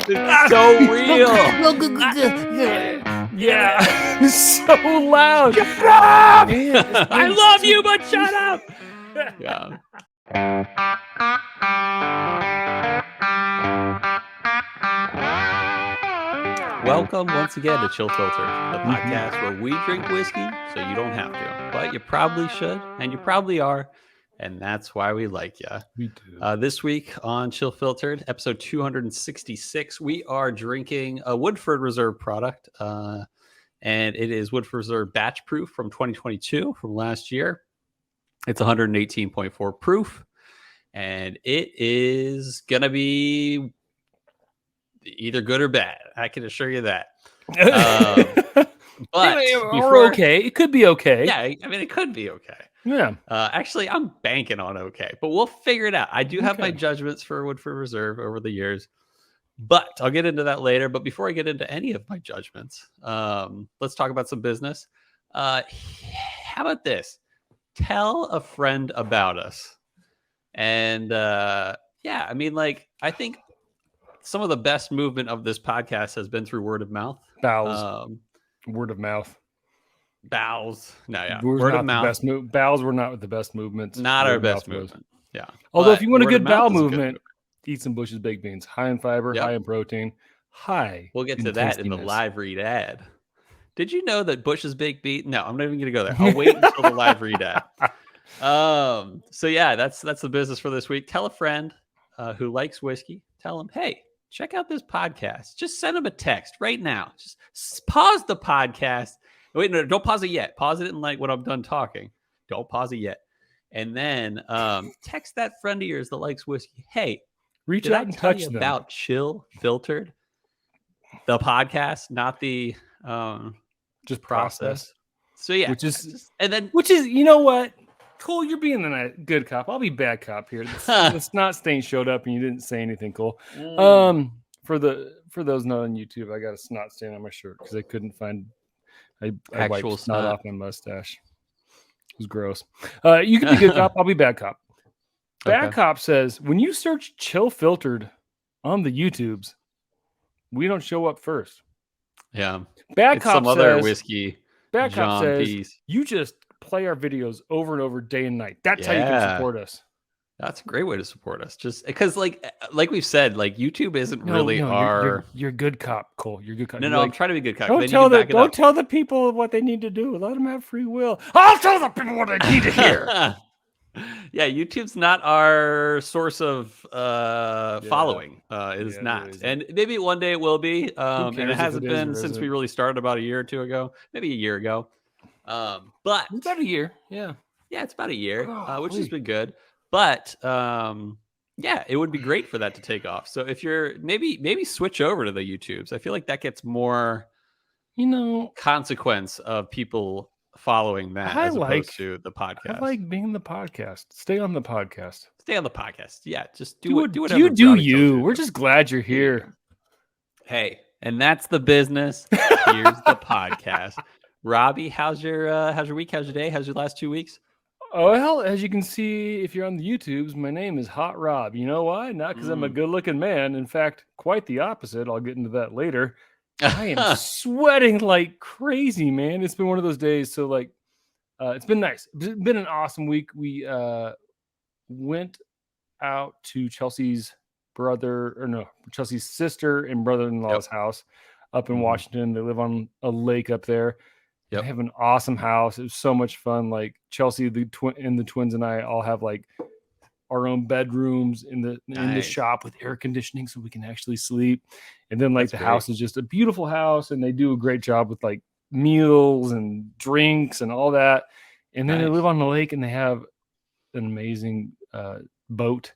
It's so real. Yeah. It's so loud. Shut up! Man, I love you, but shut up. Yeah. Welcome once again to Chill Filter, the podcast where we drink whiskey so you don't have to, but you probably should, and you probably are, and that's why we like you. We do. This week on Chill Filtered, episode 266, we are drinking a Woodford Reserve product, and it is Woodford Reserve Batch Proof from 2022, from last year. It's 118.4 proof, and it is going to be either good or bad. I can assure you that. But or okay. It could be okay. Yeah, I mean, it could be okay. Yeah. Actually, I'm banking on okay, but we'll figure it out. I do have my judgments for Woodford Reserve over the years, but I'll get into that later. But before I get into any of my judgments, let's talk about some business. How about this? Tell a friend about us. And yeah, I mean, like, I think some of the best movement of this podcast has been through word of mouth. Bowels. Word of mouth. Bowels. No, yeah. Word of mouth. Bowels were not the best movements. Not our best movement. Yeah. Although if you want a good bowel movement, eat some Bush's baked beans. High in fiber, high in protein, high. We'll get to that in the live read ad. Did you know that Bush's baked beans? No, I'm not even going to go there. I'll wait until the live read ad. So yeah, that's the business for this week. Tell a friend who likes whiskey. Tell them, hey, check out this podcast. Just send them a text right now. Just pause the podcast. Wait, no, don't pause it yet. Pause it in like when I'm done talking. Don't pause it yet. And then text that friend of yours that likes whiskey. Hey, reach out and touch them about Chill Filtered, the podcast, not the just process. So yeah, which is you know what, Cole, you're being a good cop. I'll be bad cop here. It's not Stain showed up and you didn't say anything, Cole. For those not on YouTube, I got a snot stain on my shirt because I couldn't find. I wiped snot off my mustache. It was gross. You can be good cop. I'll be bad cop. Bad cop says when you search Chill Filtered on the YouTubes, we don't show up first. Yeah. Bad cop some says, other whiskey. Bad cop says Peace. You just play our videos over and over, day and night. That's how you can support us. That's a great way to support us. Just because, like we've said, like YouTube isn't really our. You're good cop, Cole. You're good cop. No, I'm trying to be good cop. Don't tell the people what they need to do. Let them have free will. I'll tell the people what they need to hear. Yeah, YouTube's not our source of following. It is not, and maybe one day it will be. And it hasn't been since we really started about a year or two ago, maybe a year ago. But it's about a year. Yeah, it's about a year, which has been good. But yeah, it would be great for that to take off. So if you're maybe switch over to the YouTubes. I feel like that gets more, consequence of people following that as opposed to the podcast. I like being the podcast. Stay on the podcast. Yeah, just do whatever. You do you. We're just glad you're here. Hey, and that's the business. Here's the podcast. Robbie, how's your week? How's your day? How's your last 2 weeks? Oh, well, as you can see, if you're on the YouTubes, my name is Hot Rob. You know why? Not because I'm a good-looking man. In fact, quite the opposite. I'll get into that later. I am sweating like crazy, man. It's been one of those days. So, like, it's been nice. It's been an awesome week. We went out to Chelsea's sister and brother-in-law's house up in Washington. They live on a lake up there. They have an awesome house. It was so much fun. Like Chelsea, the twins and I all have like our own bedrooms in the shop with air conditioning so we can actually sleep. And then like house is just a beautiful house and they do a great job with like meals and drinks and all that. And then they live on the lake and they have an amazing boat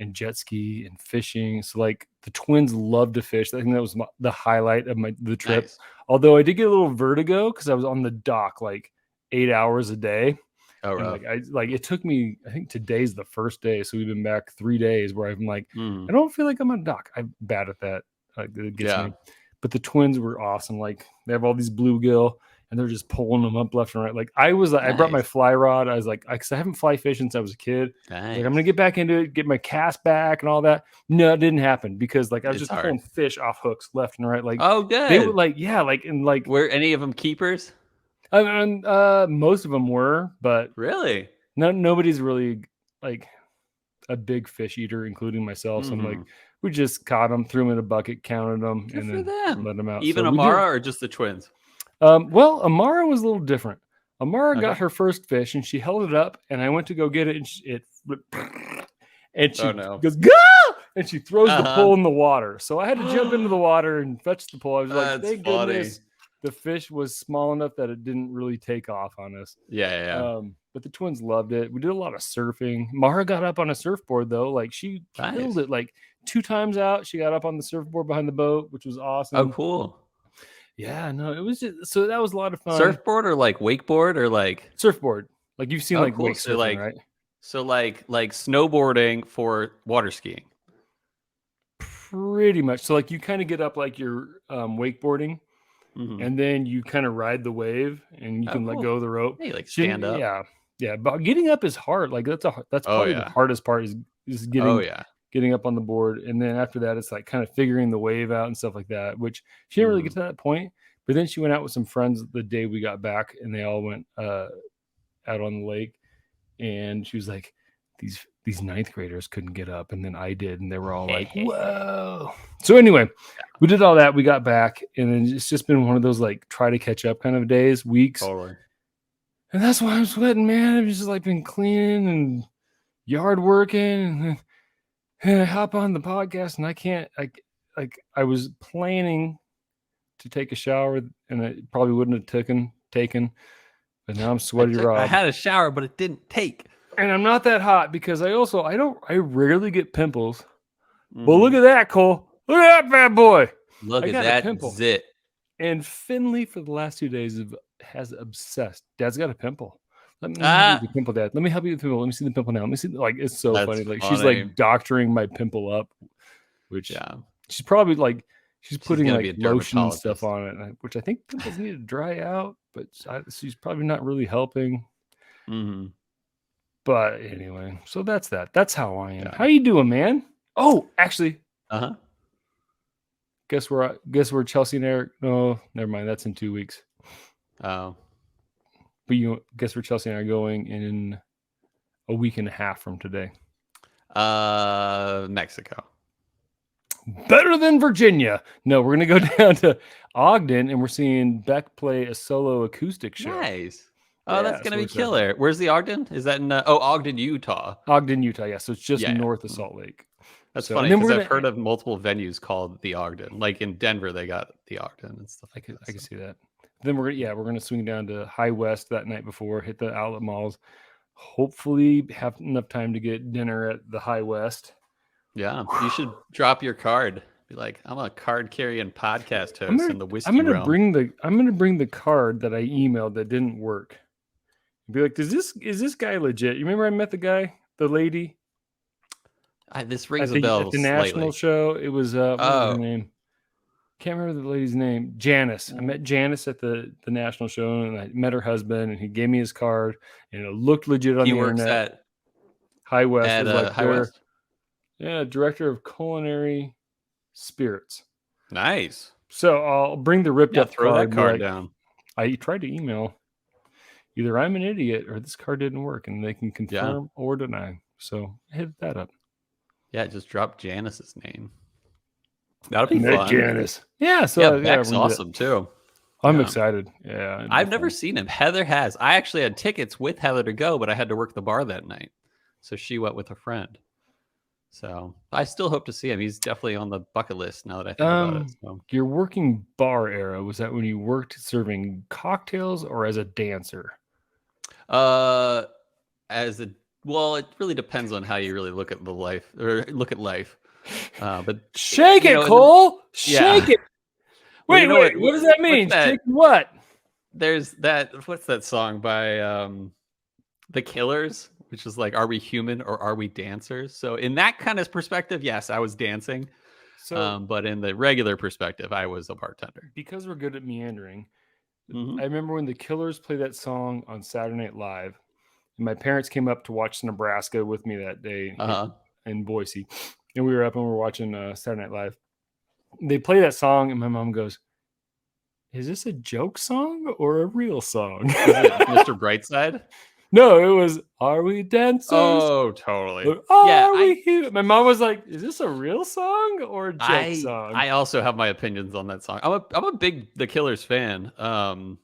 and jet ski and fishing. So like the twins love to fish. I think that was the highlight of the trip. Nice. Although I did get a little vertigo because I was on the dock like 8 hours a day. Oh, right. It took me, I think today's the first day. So we've been back 3 days where I'm like, I don't feel like I'm on a dock. I'm bad at that. It gets me. But the twins were awesome. Like they have all these bluegill and they're just pulling them up left and right. Like I brought my fly rod. I was like, because I haven't fly fished since I was a kid. Like, I'm gonna get back into it, get my cast back and all that. No, it didn't happen because like I was just pulling fish off hooks left and right. Like, oh, good. They were like, yeah, like and like. Were any of them keepers? Most of them were, but really, nobody's really like a big fish eater, including myself. So I'm like, we just caught them, threw them in a bucket, counted them, good and then let them out. Even Amara or just the twins? Well, Amara was a little different. Amara got her first fish, and she held it up, and I went to go get it, and she goes, go! And she throws the pole in the water. So I had to jump into the water and fetch the pole. I was like, thank goodness the fish was small enough that it didn't really take off on us. Yeah. But the twins loved it. We did a lot of surfing. Mara got up on a surfboard though. Like she killed it. Like 2 times out, she got up on the surfboard behind the boat, which was awesome. Oh, cool. Yeah, no, it was just so that was a lot of fun. Surfboard or like wakeboard or like surfboard? Like you've seen like wake surfing, right? So like snowboarding for water skiing. Pretty much. So like you kind of get up like you're wakeboarding. And then you kind of ride the wave, and you can let go of the rope. Hey, like stand up. Yeah. But getting up is hard. Like that's probably the hardest part is getting up on the board. And then after that, it's like kind of figuring the wave out and stuff like that. Which she didn't really get to that point. But then she went out with some friends the day we got back, and they all went out on the lake. And she was like, these ninth graders couldn't get up, and then I did, and they were all like, whoa. So anyway, we did all that. We got back, and then it's just been one of those like try to catch up kind of days, weeks. Totally. And that's why I'm sweating, man. I've just like been cleaning and yard working, and I hop on the podcast, and I can't. I was planning to take a shower, and it probably wouldn't have taken, but now I'm sweaty raw. I had a shower, but it didn't take. And I'm not that hot because I rarely get pimples. But look at that, Cole. Look at that bad boy. Look at that zit. And Finley for the last 2 days has obsessed. Dad's got a pimple. Let me help you with the pimple, Dad. Let me help you with the pimple. Let me see the pimple now. Let me see. Like it's so funny. Like she's like doctoring my pimple up, which she's probably like she's putting like lotion and stuff on it, which I think pimples need to dry out. But she's probably not really helping. But anyway, so that's that. That's how I am. How you doing, man? Oh, actually. Guess where Chelsea and Eric. No, never mind. That's in 2 weeks. Oh. But you guess where Chelsea and I are going in a week and a half from today? Mexico. Better than Virginia. No, we're gonna go down to Ogden, and we're seeing Beck play a solo acoustic show. Nice. Oh, that's going to be killer. Where's the Ogden? Is that in Ogden, Utah? Ogden, Utah, yeah. So it's just north of Salt Lake. That's funny because I've heard of multiple venues called the Ogden. Like in Denver, they got the Ogden and stuff like that. I can see that. Then we're going to swing down to High West that night before, hit the outlet malls. Hopefully have enough time to get dinner at the High West. Yeah, you should drop your card. Be like, I'm a card-carrying podcast host in the whiskey I'm gonna realm. I'm gonna bring the card that I emailed that didn't work. Be like, is this guy legit? You remember I met the lady? This rings a bell. At the national show, it was what was her name? Can't remember the lady's name. Janice. I met Janice at the national show, and I met her husband, and he gave me his card, and it looked legit on the internet. He works at High West. At High West. Yeah, director of culinary spirits. Nice. So I'll bring the ripped up throw card. That card down. I tried to email. Either I'm an idiot or this card didn't work, and they can confirm or deny. So hit that up. Yeah, just drop Janice's name. That'll be fun. Janice. Yeah, so Beck's awesome too. I'm excited. Yeah. I've never seen him. Heather has. I actually had tickets with Heather to go, but I had to work the bar that night. So she went with a friend. So I still hope to see him. He's definitely on the bucket list now that I think about it. So. Your working bar era, was that when you worked serving cocktails or as a dancer? It really depends on how you really look at life. But shake it, Cole. Shake it. Wait, what does that mean? Shake what? There's that. What's that song by The Killers? Which is like, are we human or are we dancers? So in that kind of perspective, yes, I was dancing. So, but in the regular perspective, I was a bartender. Because we're good at meandering, I remember when the Killers played that song on Saturday Night Live, and my parents came up to watch Nebraska with me that day in Boise, and we were up and we were watching Saturday Night Live. They play that song, and my mom goes, "Is this a joke song or a real song?" Is it Mr. Brightside? No, it was, "Are we dancers? Oh, totally. We here?" My mom was like, "Is this a real song or a joke song?" I also have my opinions on that song. I'm a big The Killers fan. I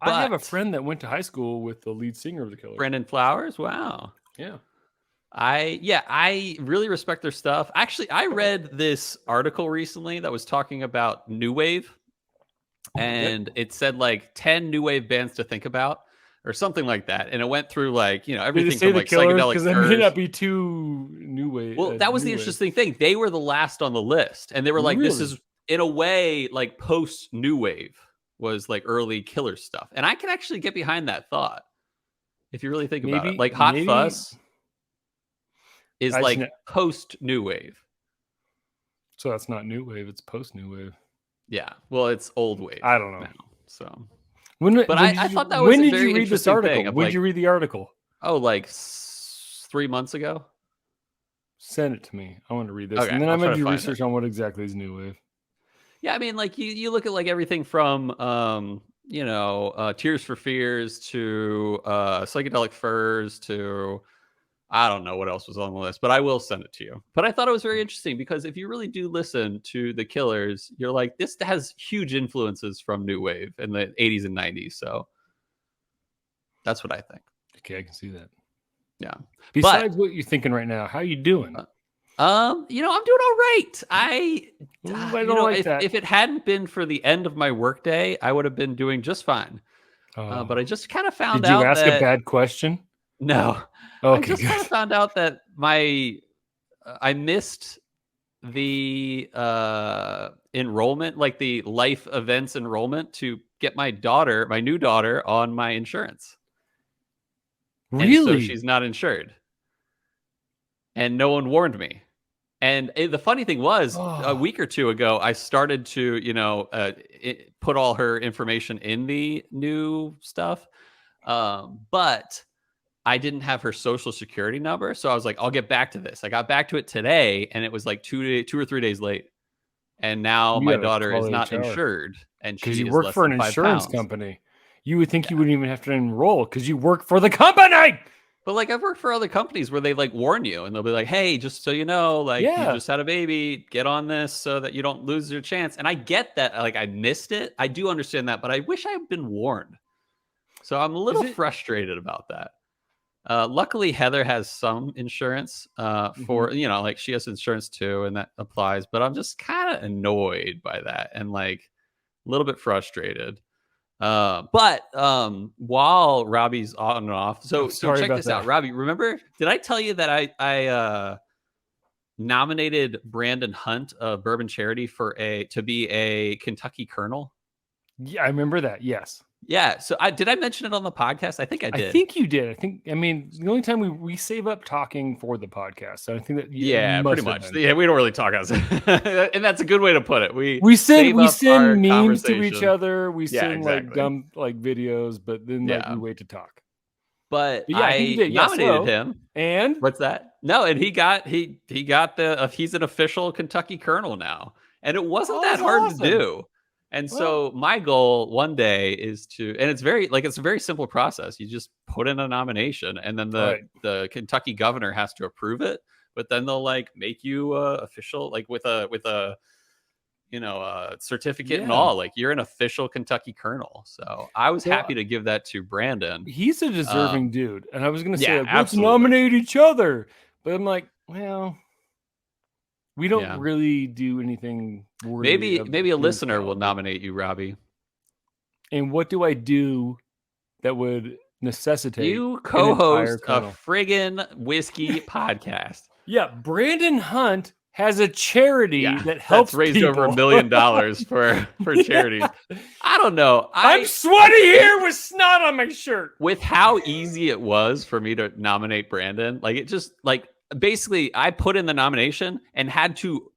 have a friend that went to high school with the lead singer of The Killers. Brandon Flowers. Wow. Yeah. I really respect their stuff. Actually, I read this article recently that was talking about new wave, and it said like 10 new wave bands to think about, or something like that. And it went through like, everything from like psychedelic. Because that may not be too new wave. Well, that was the interesting thing. They were the last on the list, and they were like, this is in a way like post new wave was like early Killer stuff. And I can actually get behind that thought if you really think about it. Like Hot Fuss is like post new wave. So that's not new wave, it's post new wave. Yeah. Well, it's old wave. I don't know. Now, so I thought that was when a did very you read this article? When did you read the article? Oh, like 3 months ago. Send it to me. I want to read this. Okay, and then I'm going to do research on what exactly is new wave. Yeah, I mean, like you look at like everything from Tears for Fears to Psychedelic Furs to I don't know what else was on the list, but I will send it to you. But I thought it was very interesting because if you really do listen to the Killers, you're like, this has huge influences from new wave in the 80s and 90s. So that's what I think. Okay, I can see that. Yeah. Besides what you're thinking right now, how are you doing? I'm doing all right. I don't like that. If it hadn't been for the end of my workday, I would have been doing just fine. But I just kind of found out. Did you ask a bad question? No. Okay, I just kind of found out that I missed the enrollment, like the life events enrollment to get my new daughter on my insurance. Really? And so she's not insured. And no one warned me. And the funny thing was, a week or two ago, I started to, put all her information in the new stuff. But I didn't have her social security number. So I was like, I'll get back to this. I got back to it today, and it was like 2 or 3 days late. And now my daughter is not insured. And because you work for an insurance company. You would think you wouldn't even have to enroll because you work for the company. But like I've worked for other companies where they like warn you and they'll be like, hey, just so you know, like you just had a baby, get on this so that you don't lose your chance. And I get that. Like I missed it. I do understand that, but I wish I had been warned. So I'm a little frustrated about that. Luckily, Heather has some insurance for, like she has insurance too, and that applies. But I'm just kind of annoyed by that and like a little bit frustrated. But while Robbie's on and off, so check this out, Robbie. Remember, did I tell you that I nominated Brandon Hunt of Bourbon Charity to be a Kentucky Colonel? Yeah, I remember that. Yes. Yeah. So did I mention it on the podcast? I think I did. I think you did. I mean, the only time we save up talking for the podcast. So I think that pretty much. Yeah, we don't really talk outside. And that's a good way to put it. We send memes to each other. We send like dumb like videos, but then we wait to talk. But I nominated him. And what's that? No, and he got he's an official Kentucky Colonel now. And it wasn't that hard to do. And so my goal one day is and it's a very simple process. You just put in a nomination and then the Kentucky governor has to approve it, but then they'll like make you official, like with a certificate and all, like you're an official Kentucky Colonel. So I was happy to give that to Brandon. He's a deserving dude. And I was going to say, let's nominate each other. But I'm like, well, we don't really do anything worthy. Maybe a listener will nominate you, Robbie. And what do I do that would necessitate you co-host a friggin' whiskey podcast? Yeah, Brandon Hunt has a charity that helps raised people. over $1 million for charities. I don't know. I'm sweaty here with snot on my shirt. With how easy it was for me to nominate Brandon, like it just like. Basically, I put in the nomination and had to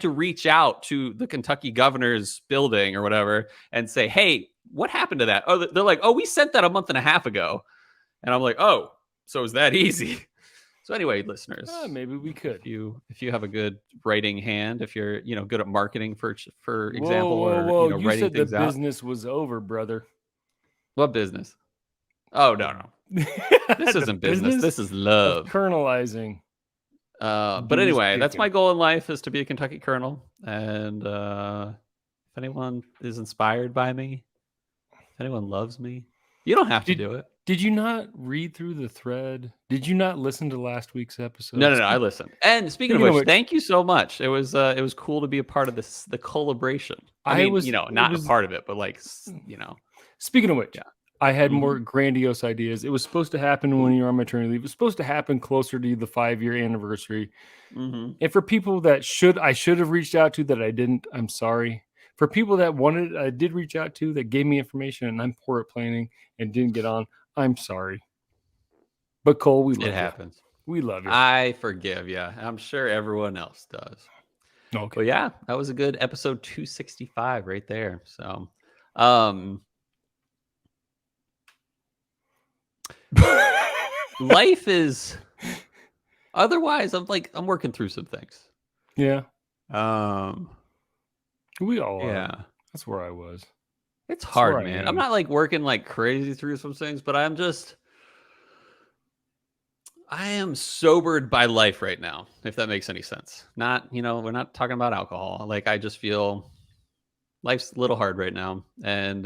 reach out to the Kentucky governor's building or whatever and say, hey, what happened to that? Oh, they're like, oh, we sent that a month and a half ago. And I'm like, oh, so is that easy? So anyway, listeners, maybe we could. If you have a good writing hand, if you're good at marketing, for example, whoa, or you writing said the things out. business was over, brother. What business? Oh no. This isn't business. This is love. Colonelizing. But anyway, that's my goal in life, is to be a Kentucky colonel. And if anyone is inspired by me, if anyone loves me, you don't have to do it. Did you not read through the thread? Did you not listen to last week's episode? No, I listened. And speaking of which, thank you so much. It was cool to be a part of the collaboration. I mean, not a part of it, but like, Speaking of which, yeah. I had more grandiose ideas. It was supposed to happen when you were on maternity leave. It was supposed to happen closer to the 5-year anniversary. Mm-hmm. And for people that I should have reached out to that I didn't, I'm sorry. For people that I did reach out to, that gave me information, and I'm poor at planning and didn't get on, I'm sorry. But Cole, we love you. It happens. We love you. I forgive you. I'm sure everyone else does. Okay. But yeah, that was a good episode 265 right there. So, life is, otherwise I'm working through some things. Yeah. We all are. Yeah. That's where I was. It's hard, man. I'm not like working like crazy through some things, but I am sobered by life right now, if that makes any sense. Not, we're not talking about alcohol. Like, I just feel life's a little hard right now. And,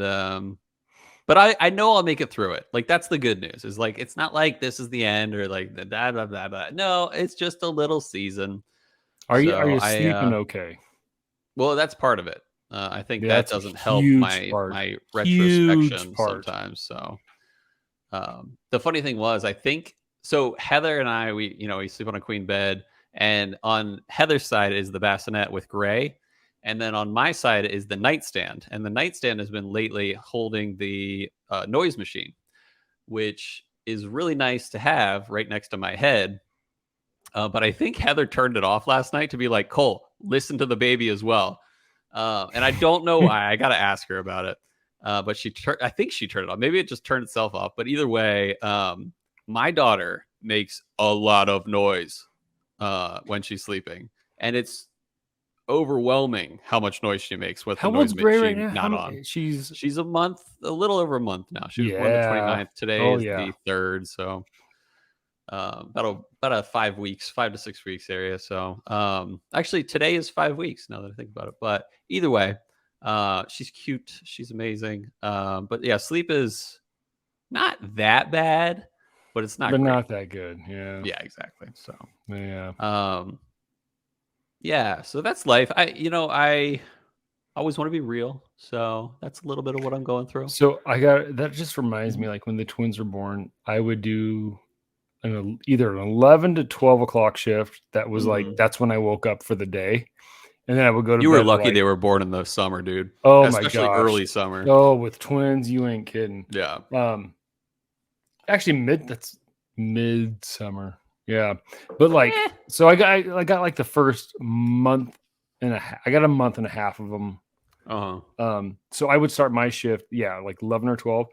but I know I'll make it through it. Like, that's the good news, is like, it's not like this is the end, or like the blah, blah, blah, blah. No, it's just a little season. Are you sleeping okay? Well, that's part of it. I think that doesn't help my retrospection sometimes. So, the funny thing was, I think, so Heather and I, we sleep on a queen bed, and on Heather's side is the bassinet with Gray. And then on my side is the nightstand. And the nightstand has been lately holding the noise machine, which is really nice to have right next to my head. But I think Heather turned it off last night to be like, Cole, listen to the baby as well. And I don't know why. I got to ask her about it. But I think she turned it off. Maybe it just turned itself off. But either way, my daughter makes a lot of noise when she's sleeping. And it's overwhelming how much noise she makes with the noise machine not on. She's a little over a month now. She was born the 29th. Today is the 3rd. So about 5 to 6 weeks area. So actually today is 5 weeks now that I think about it. But either way, she's cute. She's amazing. But yeah, sleep is not that bad, but it's not not that good. Yeah. Yeah, exactly. So yeah. Yeah, so that's life. I always want to be real, so that's a little bit of what I'm going through. So that just reminds me, like when the twins were born, I would do either an 11 to 12 o'clock shift. That was like, that's when I woke up for the day, and then I would go to. You were lucky they were born in the summer, dude. Oh especially my gosh, early summer. Oh, with twins, you ain't kidding. Yeah. Actually, that's midsummer. Yeah, but like, so I got like the first month and a half. I got a month and a half of them. So I would start my shift, like 11 or 12,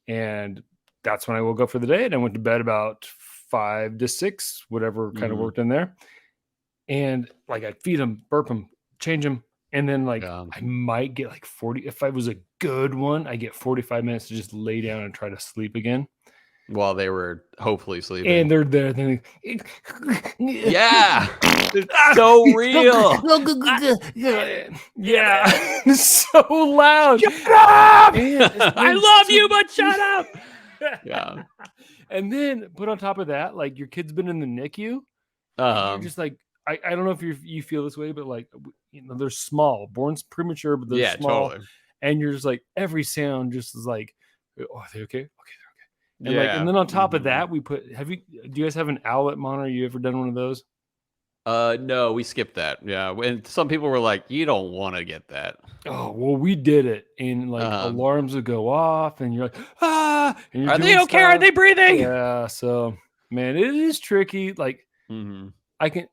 and that's when I woke up for the day, and I went to bed about 5 to 6, whatever kind of worked in there. And like, I'd feed them, burp them, change them, and then like I might get like 40. If I was a good one, I get 45 minutes to just lay down and try to sleep again. While they were hopefully sleeping. And they're there. They're like, yeah. It's so real. Yeah. So loud. Shut up. I love you, but shut up. Yeah. And then put on top of that, like, your kid's been in the NICU. You're just like, I don't know if you feel this way, but like, they're small. Born's premature, but they're small. Totally. And you're just like, every sound just is like, oh, are they okay? Okay. And and then on top of that, do you guys have an owlet monitor? You ever done one of those? No, we skipped that. Yeah. And some people were like, you don't want to get that. Oh, well, we did it. And like, alarms would go off, and you're like, ah, and you're are they okay? Stuff. Are they breathing? Yeah. So, man, it is tricky. Like, I can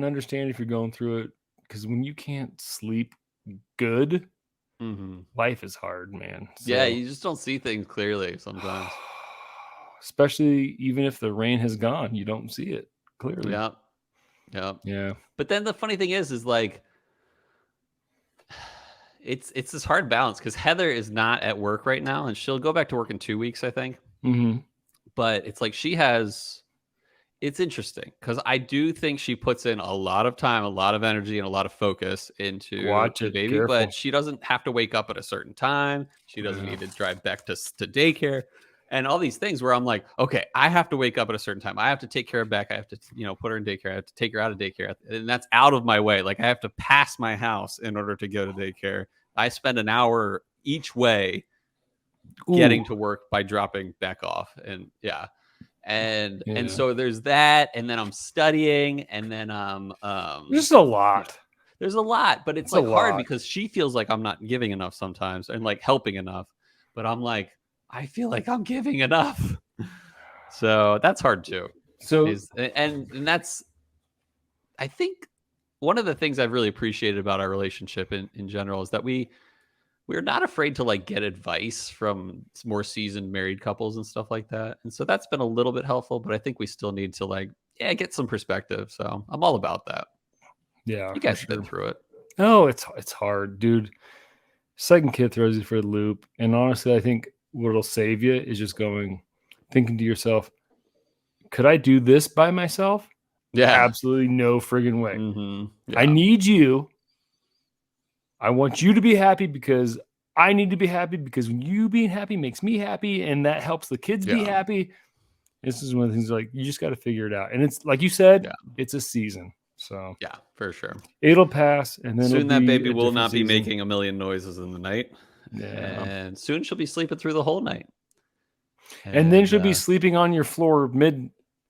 understand if you're going through it, because when you can't sleep good, Life is hard, man. Yeah, So you just don't see things clearly sometimes. especially even if the rain has gone, you don't see it clearly. Yeah. Yeah. Yeah. But then the funny thing is like it's this hard balance because Heather is not at work right now, and she'll go back to work in 2 weeks, I think. Mm-hmm. But it's like she has. It's interesting because I do think she puts in a lot of time, a lot of energy, and a lot of focus into Watch the it. baby. Careful. But she doesn't have to wake up at a certain time. She doesn't Yeah. need to drive back to daycare, and all these things where I'm like, okay, I have to wake up at a certain time. I have to take care of Beck. I have to, put her in daycare. I have to take her out of daycare, and that's out of my way. Like I have to pass my house in order to go to daycare. I spend an hour each way getting to work by dropping Beck off, and and so there's that, and then I'm studying, and then Just a lot. there's a lot, but it's like hard because she feels like I'm not giving enough sometimes and like helping enough, but I'm like, I feel like I'm giving enough. So that's hard too. So and that's, I think, one of the things I've really appreciated about our relationship in general is that we're not afraid to like get advice from more seasoned married couples and stuff like that. And so that's been a little bit helpful, but I think we still need to like, get some perspective. So I'm all about that. Yeah, You guys have been through it. Oh, it's hard, dude. Second kid throws you for the loop. And honestly, I think what'll save you is just thinking to yourself, could I do this by myself? Yeah. Absolutely no friggin' way. Yeah. I need you. I want you to be happy because I need to be happy, because when you being happy makes me happy, and that helps the kids be happy. This is one of the things, like, you just got to figure it out. And it's like you said, it's a season. So yeah, for sure. It'll pass, and then soon that baby will not be making a million noises in the night. Yeah. And soon she'll be sleeping through the whole night. And then she'll be sleeping on your floor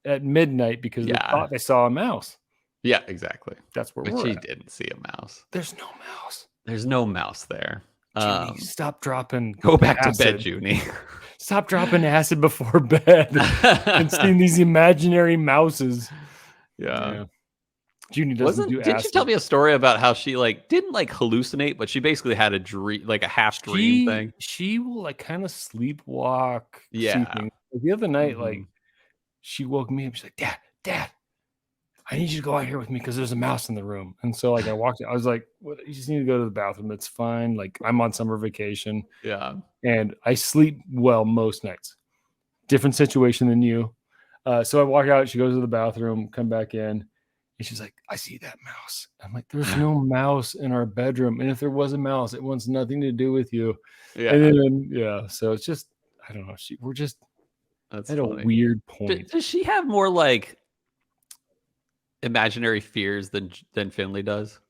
at midnight because they thought they saw a mouse. Yeah, exactly. That's where she didn't see a mouse. There's no mouse. There's no mouse there. Junie, stop dropping. Go back to bed, Junie. Stop dropping acid before bed and seeing these imaginary mouses. Yeah. Junie doesn't do acid. Did you tell me a story about how she like didn't like hallucinate, but she basically had a dream, like a half dream thing? She will like kind of sleepwalk. Yeah. The other night, like, she woke me up. She's like, Dad, I need you to go out here with me because there's a mouse in the room. And so, like, I walked in. I was like, what? You just need to go to the bathroom. It's fine. Like, I'm on summer vacation. Yeah. And I sleep well most nights. Different situation than you. So I walk out. She goes to the bathroom, come back in. And she's like, I see that mouse. I'm like, there's no mouse in our bedroom. And if there was a mouse, it wants nothing to do with you. Yeah. And then, so it's just, I don't know. We're just at a weird point. Does she have more like imaginary fears than Finley does?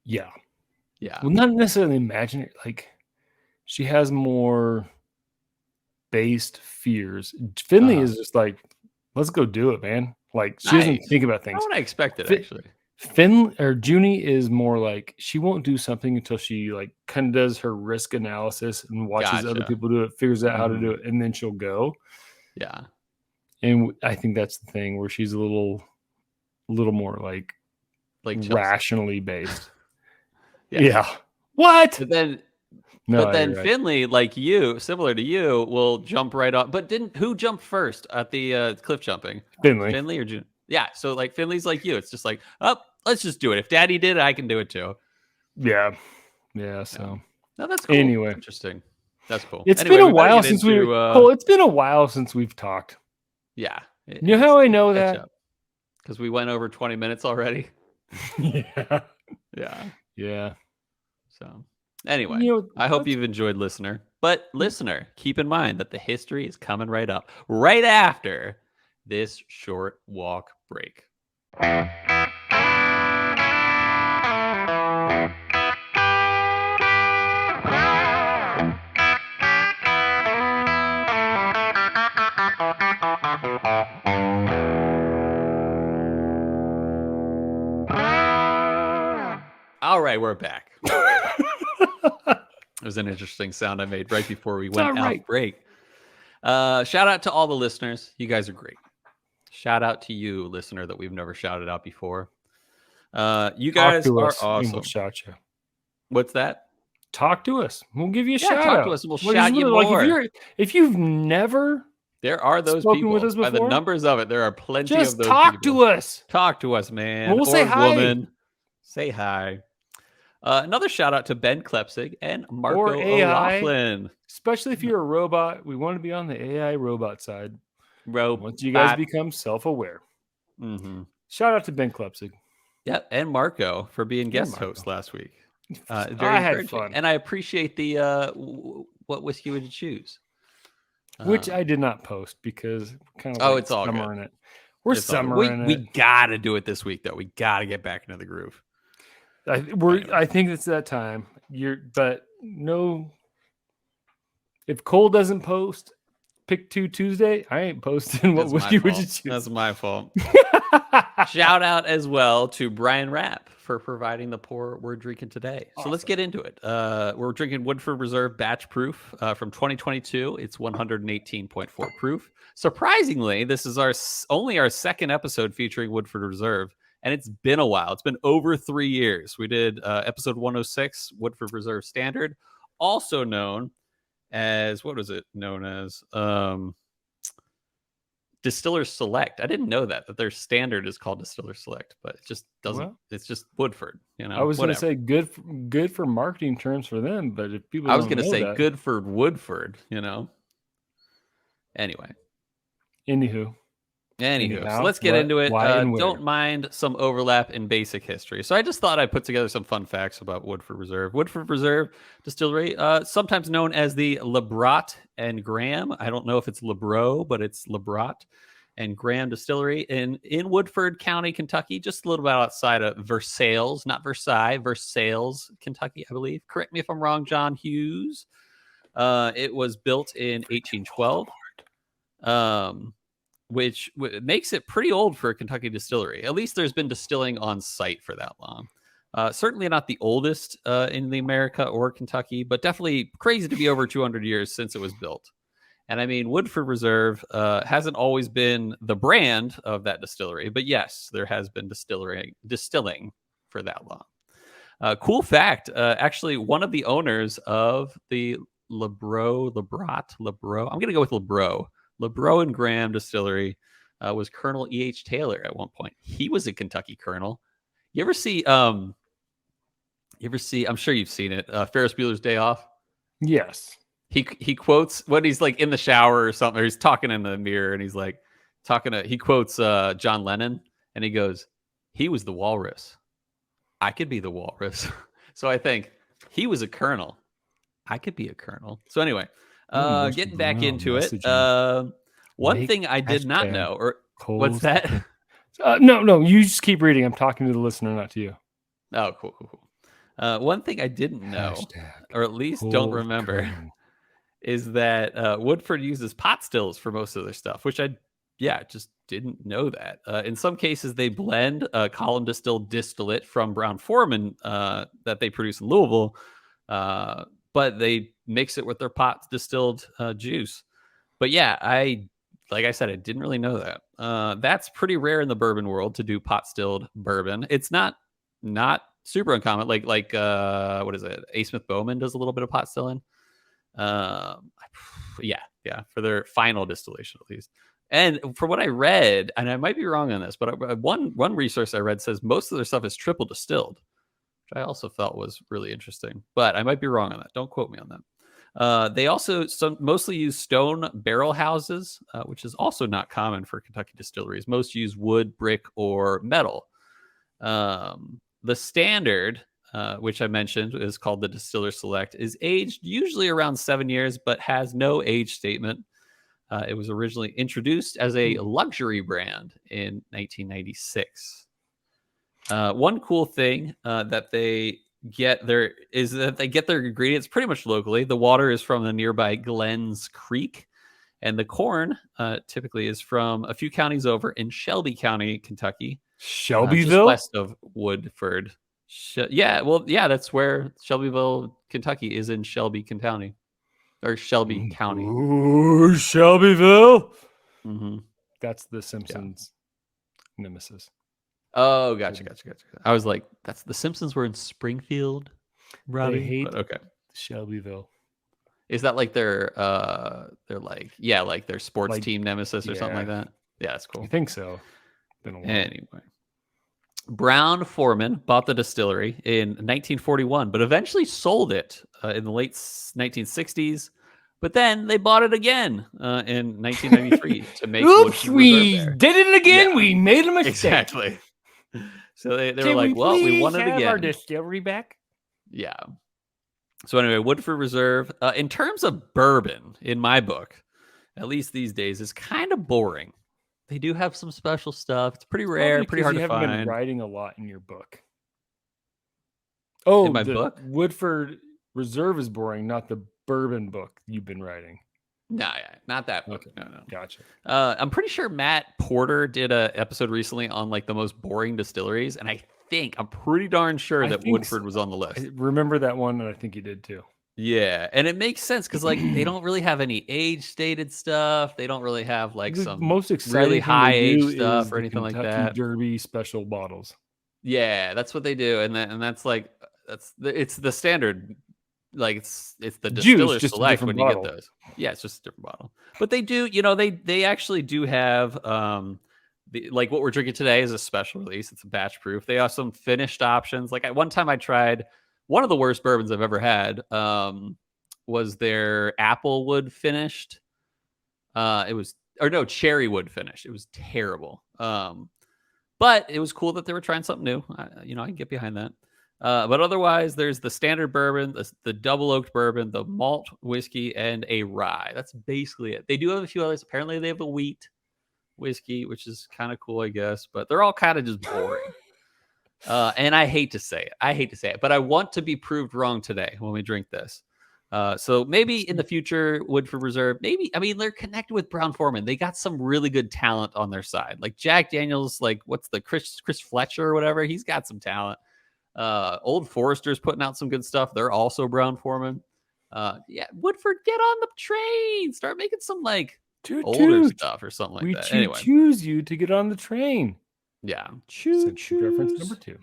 Yeah. Yeah. Well, not necessarily imaginary. Like, she has more based fears. Finley is just like, let's go do it, man. Like, she doesn't think about things. I don't expect it, actually. Junie is more like, she won't do something until she like kind of does her risk analysis and watches other people do it, figures out how to do it, and then she'll go. Yeah. And I think that's the thing where she's a little more like rationally based. Yeah. What? But then Finley, like you, similar to you, will jump right off. But who jumped first at the cliff jumping? Finley or June? Yeah. So like Finley's like you. It's just like, oh, let's just do it. If Daddy did it, I can do it too. Yeah. Yeah. So no, that's cool. Anyway, interesting. That's cool. It's been a while since it's been a while since we've talked. Yeah. You know how I know that? Because we went over 20 minutes already. Yeah. Yeah. Yeah. So anyway, I hope you've enjoyed, listener. But listener, keep in mind that the history is coming right up, right after this short walk break. All right, we're back. It was an interesting sound I made right before we went out break. Shout out to all the listeners. You guys are great. Shout out to you, listener, that we've never shouted out before. You guys are awesome. We'll shout you. What's that? talk to us. We'll give you a shout talk out. to us and we'll shout you like more. if you've never there are those spoken people with us by the before, numbers of it. There are plenty just of those talk people. to us. Talk to us, man. We'll or say hi. woman. Say hi. Another shout out to Ben Klepsig and Marco O'Loughlin. Especially if you're a robot. We want to be on the AI robot side. Once you guys become self-aware. Mm-hmm. Shout out to Ben Klepsig. Yep, and Marco for being guest host last week. Very I had fun. And I appreciate the what whiskey would you choose? Which I did not post because kind of it's all summer good. in it. We're summering it. We gotta do it this week though. We gotta get back into the groove. I think it's that time. But no. If Cole doesn't post Pick 2 Tuesday, I ain't posting what whiskey would you choose. That's my fault. Shout out as well to Brian Rapp for providing the pour we're drinking today. Awesome. So let's get into it. We're drinking Woodford Reserve Batch Proof from 2022. It's 118.4 proof. Surprisingly, this is only our second episode featuring Woodford Reserve, and it's been a while. It's been over 3 years. We did episode 106, Woodford Reserve Standard, also known as, what was it known as? Distiller Select. I didn't know that their standard is called Distiller Select, but it just doesn't. It's just Woodford. I was going to say good for marketing terms for them, but if people, I was going to say good for Woodford. Anyway. Anywho, so let's get into it. Don't mind some overlap in basic history. So I just thought I'd put together some fun facts about Woodford Reserve. Woodford Reserve Distillery, sometimes known as the Labrat and Graham. I don't know if it's Labro, but it's Labrat and Graham Distillery in Woodford County, Kentucky, just a little bit outside of Versailles, not Versailles, Versailles, Kentucky, I believe. Correct me if I'm wrong, John Hughes. It was built in 1812. Which makes it pretty old for a Kentucky distillery. At least there's been distilling on site for that long. Certainly not the oldest in the America or Kentucky, but definitely crazy to be over 200 years since it was built. And I mean, Woodford Reserve hasn't always been the brand of that distillery, but yes, there has been distilling for that long. Cool fact, actually, one of the owners of the Labro, I'm going to go with Labro and Graham Distillery was Colonel E.H. Taylor at one point. He was a Kentucky colonel. You ever see, I'm sure you've seen it, Ferris Bueller's Day Off? Yes. He quotes when he's like in the shower or something, or he's talking in the mirror and he's like he quotes John Lennon and he goes, "He was the walrus. I could be the walrus." So I think he was a colonel. I could be a colonel. So anyway, getting back into it. One thing I did not know, or what's that? No, you just keep reading. I'm talking to the listener, not to you. Oh, cool. One thing I didn't know, or at least don't remember, is that Woodford uses pot stills for most of their stuff, which I just didn't know that. In some cases, they blend column distilled distillate from Brown-Forman that they produce in Louisville, but they mix it with their pot distilled juice. But yeah, like I said, I didn't really know that. That's pretty rare in the bourbon world to do pot stilled bourbon. It's not super uncommon. Like what is it? A. Smith Bowman does a little bit of pot stilling. For their final distillation at least. And from what I read, and I might be wrong on this, but one resource I read says most of their stuff is triple distilled, which I also felt was really interesting. But I might be wrong on that. Don't quote me on that. They also mostly use stone barrel houses, which is also not common for Kentucky distilleries. Most use wood, brick, or metal. The standard, which I mentioned is called the Distiller Select, is aged usually around 7 years, but has no age statement. It was originally introduced as a luxury brand in 1996. One cool thing that they get their ingredients pretty much locally. The water is from the nearby Glens Creek, and the corn typically is from a few counties over in Shelby County, Kentucky. Shelbyville, just west of Woodford. That's where Shelbyville, Kentucky, is in Shelby County, or Shelby County. Ooh, Shelbyville. Mm-hmm. That's the Simpsons nemesis. Oh, gotcha. I was like, that's the Simpsons were in Springfield, Robbie. They hate okay. Shelbyville. Is that like their like their sports team nemesis or something like that? Yeah, that's cool. I think so. Been a while. Anyway. Brown-Forman bought the distillery in 1941, but eventually sold it in the late 1960s. But then they bought it again in 1993 to make Oops, Woodford we Reserve did it again. Yeah. We made a mistake. Exactly. So they Can were like, well, we won it again. Our distillery back? Yeah. So anyway, Woodford Reserve, in terms of bourbon, in my book, at least these days, is kind of boring. They do have some special stuff. It's pretty rare, pretty hard to find. You haven't been writing a lot in your book. Oh, in my book? Woodford Reserve is boring, not the bourbon book you've been writing. No, not that book. Okay. No. Gotcha. I'm pretty sure Matt Porter did an episode recently on like the most boring distilleries, and I'm pretty darn sure that Woodford was on the list. I remember that one, and I think you did too. Yeah, and it makes sense because like they don't really have any age-stated stuff. They don't really have like some most really high-age stuff or anything like that. Derby special bottles. Yeah, that's what they do, and that's like it's the standard. Like it's the distiller select when you get those. Yeah, it's just a different bottle. But they do, they actually do have like what we're drinking today is a special release. It's a batch proof. They have some finished options. Like at one time I tried one of the worst bourbons I've ever had. Was their applewood finished. Cherry wood finished. It was terrible. But it was cool that they were trying something new. I can get behind that. But otherwise, there's the standard bourbon, the double oaked bourbon, the malt whiskey, and a rye. That's basically it. They do have a few others. Apparently, they have a wheat whiskey, which is kind of cool, I guess. But they're all kind of just boring. And I hate to say it. But I want to be proved wrong today when we drink this. So maybe in the future, Woodford Reserve, they're connected with Brown-Forman. They got some really good talent on their side. Like Jack Daniels, like what's the Chris Fletcher or whatever? He's got some talent. Old Forester's putting out some good stuff. They're also Brown-Forman. Woodford, get on the train. Start making some like older stuff or something like that. Anyway, choose you to get on the train. Yeah, choose. Reference number 2.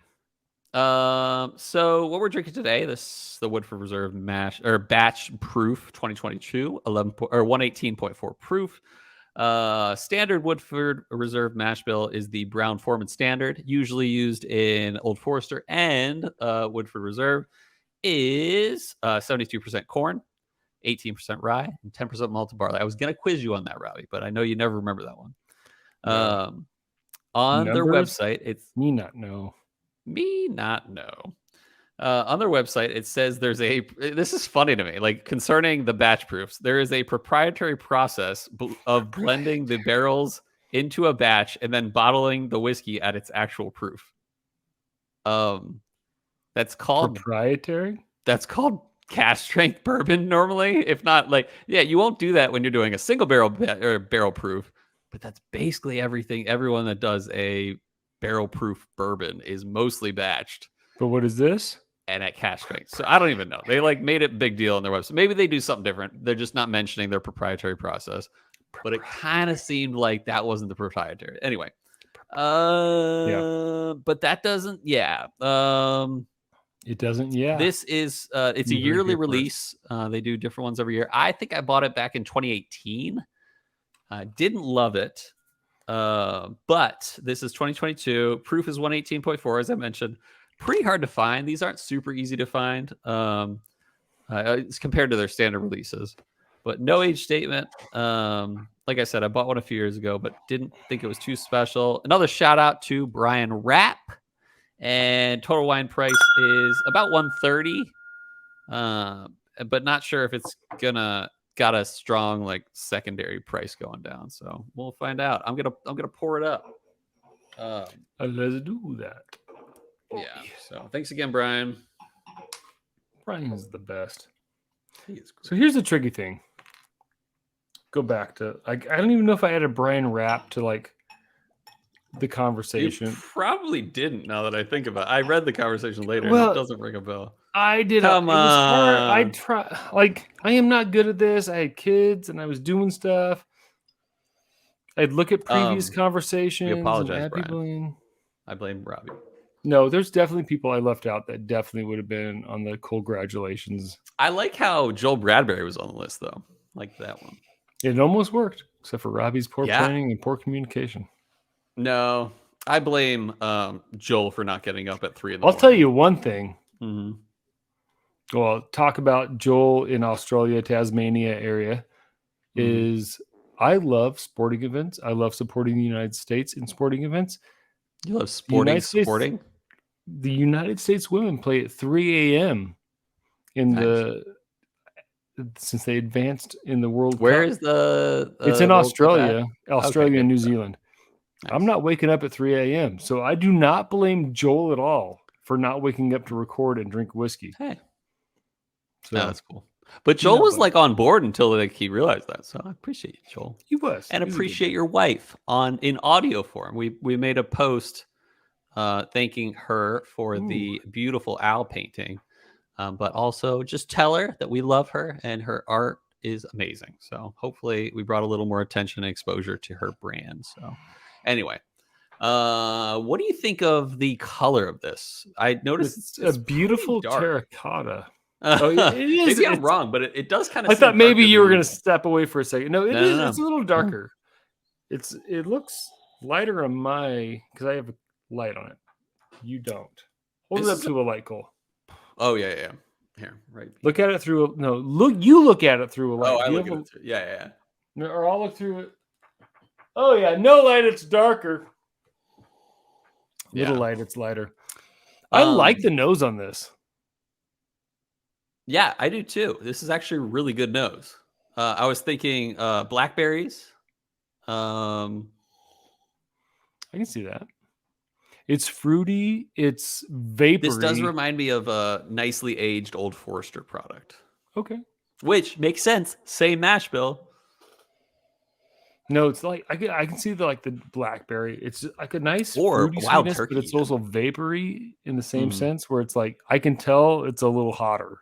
So what we're drinking today, the Woodford Reserve Batch Proof 2022, 118.4 proof. Standard Woodford Reserve mash bill is the Brown-Forman standard, usually used in Old Forester, and Woodford Reserve is 72% corn, 18% rye, and 10% malted barley. I was gonna quiz you on that, Robbie, but I know you never remember that one. On their website, it's me not know. On their website, it says this is funny to me, like concerning the batch proofs, there is a proprietary process of blending the barrels into a batch and then bottling the whiskey at its actual proof. That's called proprietary. That's called cask strength bourbon normally. If not, you won't do that when you're doing a single barrel or barrel proof. But that's basically everything. Everyone that does a barrel proof bourbon is mostly batched. But what is this? And at cask strength. So I don't even know. They made it a big deal on their website. Maybe they do something different. They're just not mentioning their proprietary process. But it kind of seemed like that wasn't the proprietary. Anyway. But that doesn't. Yeah. It doesn't. Yeah. This is. It's a yearly release. They do different ones every year. I think I bought it back in 2018. Didn't love it. But this is 2022. Proof is 118.4, as I mentioned. Pretty hard to find. These aren't super easy to find it's compared to their standard releases. But no age statement. Like I said, I bought one a few years ago, but didn't think it was too special. Another shout out to Brian Rapp. And total wine price is about $130. But not sure if it's got a strong secondary price going down. So we'll find out. I'm gonna pour it up. Let's do that. Yeah. So thanks again, Brian. Brian is the best. He is great. So here's the tricky thing. Go back to I don't even know if I added Brian Rapp to the conversation. You probably didn't. Now that I think about it, I read the conversation later. And it doesn't ring a bell. I did. Come on. It was hard. I try. I am not good at this. I had kids and I was doing stuff. I'd look at previous conversations. We apologize, Brian. I blame Robbie. No, there's definitely people I left out that definitely would have been on the congratulations. I like how Joel Bradbury was on the list, though. Like that one. It almost worked, except for Robbie's poor Yeah. planning and poor communication. No, I blame Joel for not getting up at 3 in the I'll morning. tell you one thing. Mm-hmm. Well, talk about Joel in Australia, Tasmania area. Is I love sporting events. I love supporting the United States in sporting events. You love supporting? The United States women play at 3 a.m. Since they advanced in the World Cup. Where is the it's in World Australia, okay, and New Zealand. Nice. I'm not waking up at 3 a.m. So I do not blame Joel at all for not waking up to record and drink whiskey. Hey. So that's cool. But Joel was like on board until he realized that. So I appreciate you, Joel. He was. And appreciate your wife in audio form. We made a post thanking her for the beautiful owl painting. But also just tell her that we love her and her art is amazing. So hopefully we brought a little more attention and exposure to her brand. So anyway, what do you think of the color of this? I noticed it's a beautiful terracotta. Oh, yeah, it is. Maybe I'm wrong, but it does kind of. I thought maybe you were going to step away for a second. No, it's a little darker. It looks lighter on because I have a light on it. You don't. Hold it up to a light, Cole. Oh yeah. Here, right. Look at it through. You look at it through a light. Oh, I look at it through. Yeah. Or I'll look through it. Oh yeah, no light. It's darker. Little light. It's lighter. I like the nose on this. Yeah, I do too. This is actually a really good nose. I was thinking blackberries. I can see that. It's fruity. It's vapory. This does remind me of a nicely aged Old Forester product. Okay. Which makes sense. Same mash bill. No, it's like I can see the blackberry. It's like a nice or fruity wild sweetness, turkey, but it's also vapory in the same sense where it's like I can tell it's a little hotter.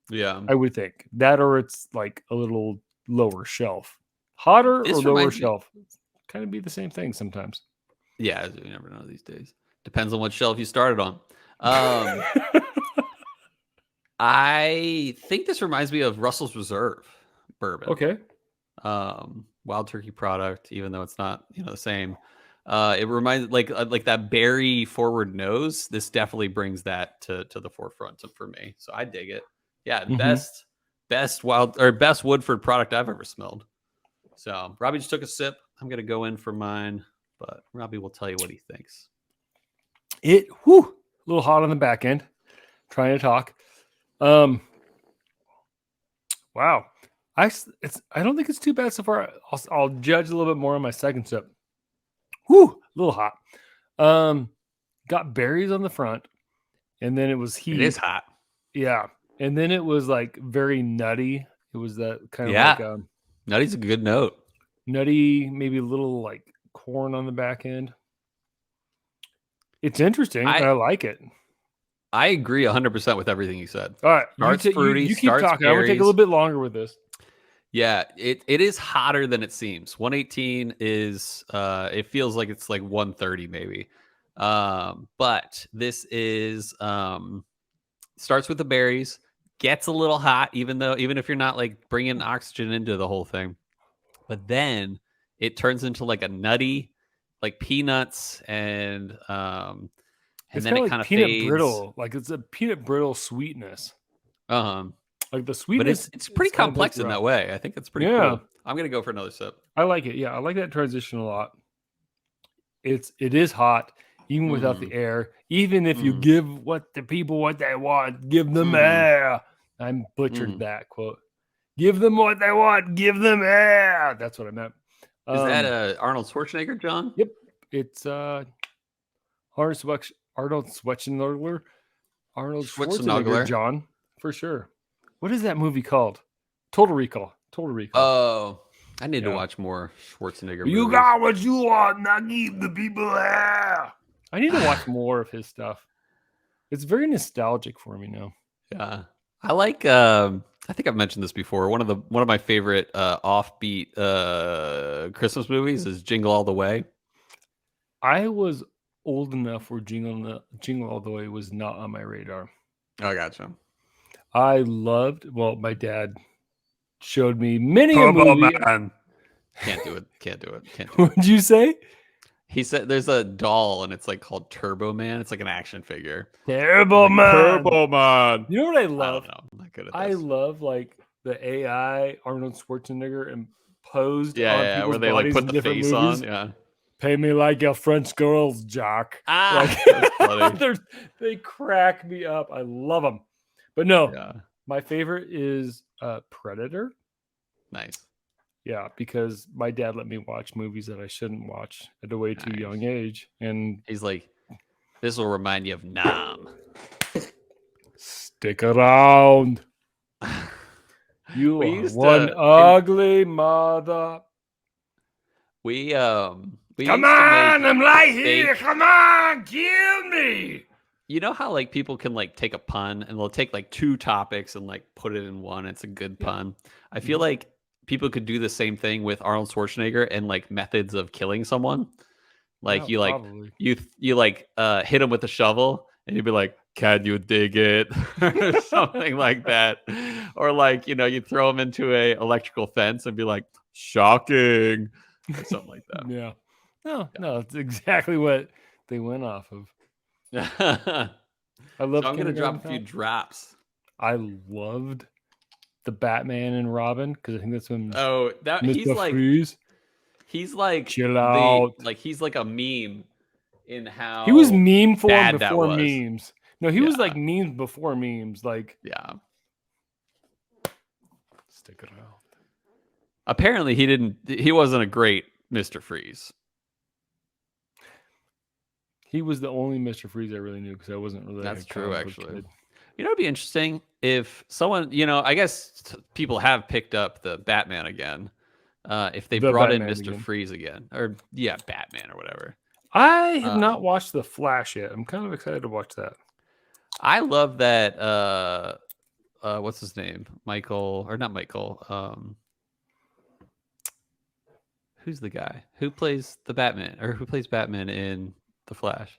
Yeah. I would think that, or it's like a little lower shelf. Hotter or lower shelf. Kind of be the same thing sometimes. Yeah, you never know these days. Depends on what shelf you started on. I think this reminds me of Russell's Reserve bourbon. Okay. Wild turkey product, even though it's not the same. It reminds like that berry forward nose. This definitely brings that to the forefront for me. So I dig it. Yeah, best Woodford product I've ever smelled. So Robbie just took a sip. I'm gonna go in for mine, but Robbie will tell you what he thinks. A little hot on the back end. Trying to talk. Wow. I don't think it's too bad so far. I'll judge a little bit more on my second sip. A little hot. Got berries on the front, and then it was heat. It is hot. Yeah. And then it was like very nutty. It was that kind of like nutty's a good note. Nutty, maybe a little like corn on the back end. It's interesting. I like it. I agree 100% with everything you said. All right. Starts fruity, you keep talking. I'm going to take a little bit longer with this. Yeah, it is hotter than it seems. 118 is, it feels like it's like 130 maybe. But this is, starts with the berries, gets a little hot, even if you're not like bringing oxygen into the whole thing. But then it turns into like a nutty, like peanuts and then it kind of peanut fades. Brittle, like it's a peanut brittle sweetness. Like the sweetness, but it's pretty complex in that way. I think it's pretty cool. I'm gonna go for another sip. I like it. Yeah, I like that transition a lot. It is hot, even without the air. Even if you give the people what they want, give them air. I butchered that quote. Give them what they want, give them air. That's what I meant. Is that Arnold Schwarzenegger, John? Yep, it's Arnold Schwarzenegger. Arnold Schwarzenegger, John, for sure. What is that movie called? Total Recall. Oh, I need to watch more Schwarzenegger movies. You got what you want, now give the people air. I need to watch more of his stuff. It's very nostalgic for me now. Yeah. I like I think I've mentioned this before. One of my favorite offbeat Christmas movies is Jingle All the Way. I was old enough where Jingle All the Way was not on my radar. Oh, gotcha. I loved. Well, my dad showed me many a movie. Man. Can't do it. Can't do it. Can't do it. What'd you say? He said there's a doll and it's like called Turbo Man. It's like an action figure. Turbo Man. Turbo Man. You know what I love? I don't know. I'm not good at this. I love like the AI Arnold Schwarzenegger imposed on people's where they bodies like put in the different face movies. on. Yeah. Pay me like your French girls, Jack. Like, that's funny. They crack me up. I love them. But no, my favorite is Predator. Nice. Yeah, because my dad let me watch movies that I shouldn't watch at a way too young age. And he's like, this will remind you of Nam. Stick around. You are one ugly mother. We come on, I'm right here. Come on, kill me. You know how like people can like take a pun and they'll take like two topics and like put it in one. It's a good pun. I feel like people could do the same thing with Arnold Schwarzenegger and like methods of killing someone. Like you like hit him with a shovel and you'd be like, can you dig it? Or something like that. Or like, you throw him into a electrical fence and be like, shocking. Or something like that. Yeah. No, it's exactly what they went off of. I love. So I'm gonna drop a few drops. I loved the Batman and Robin because I think that's when Mr. Freeze. He's like chill out. Like he's like a meme in how he was meme form before memes. No, he was like memes before memes. Like stick it out. Apparently he wasn't a great Mr. Freeze. He was the only Mr. Freeze I really knew because I wasn't really. That's true, actually. It'd be interesting if someone, I guess people have picked up the Batman again. If they brought Batman in Mr. Freeze again, or Batman or whatever. I have not watched The Flash yet. I'm kind of excited to watch that. I love that. What's his name? Not Michael. Who's the guy who plays the Batman or who plays Batman in The Flash?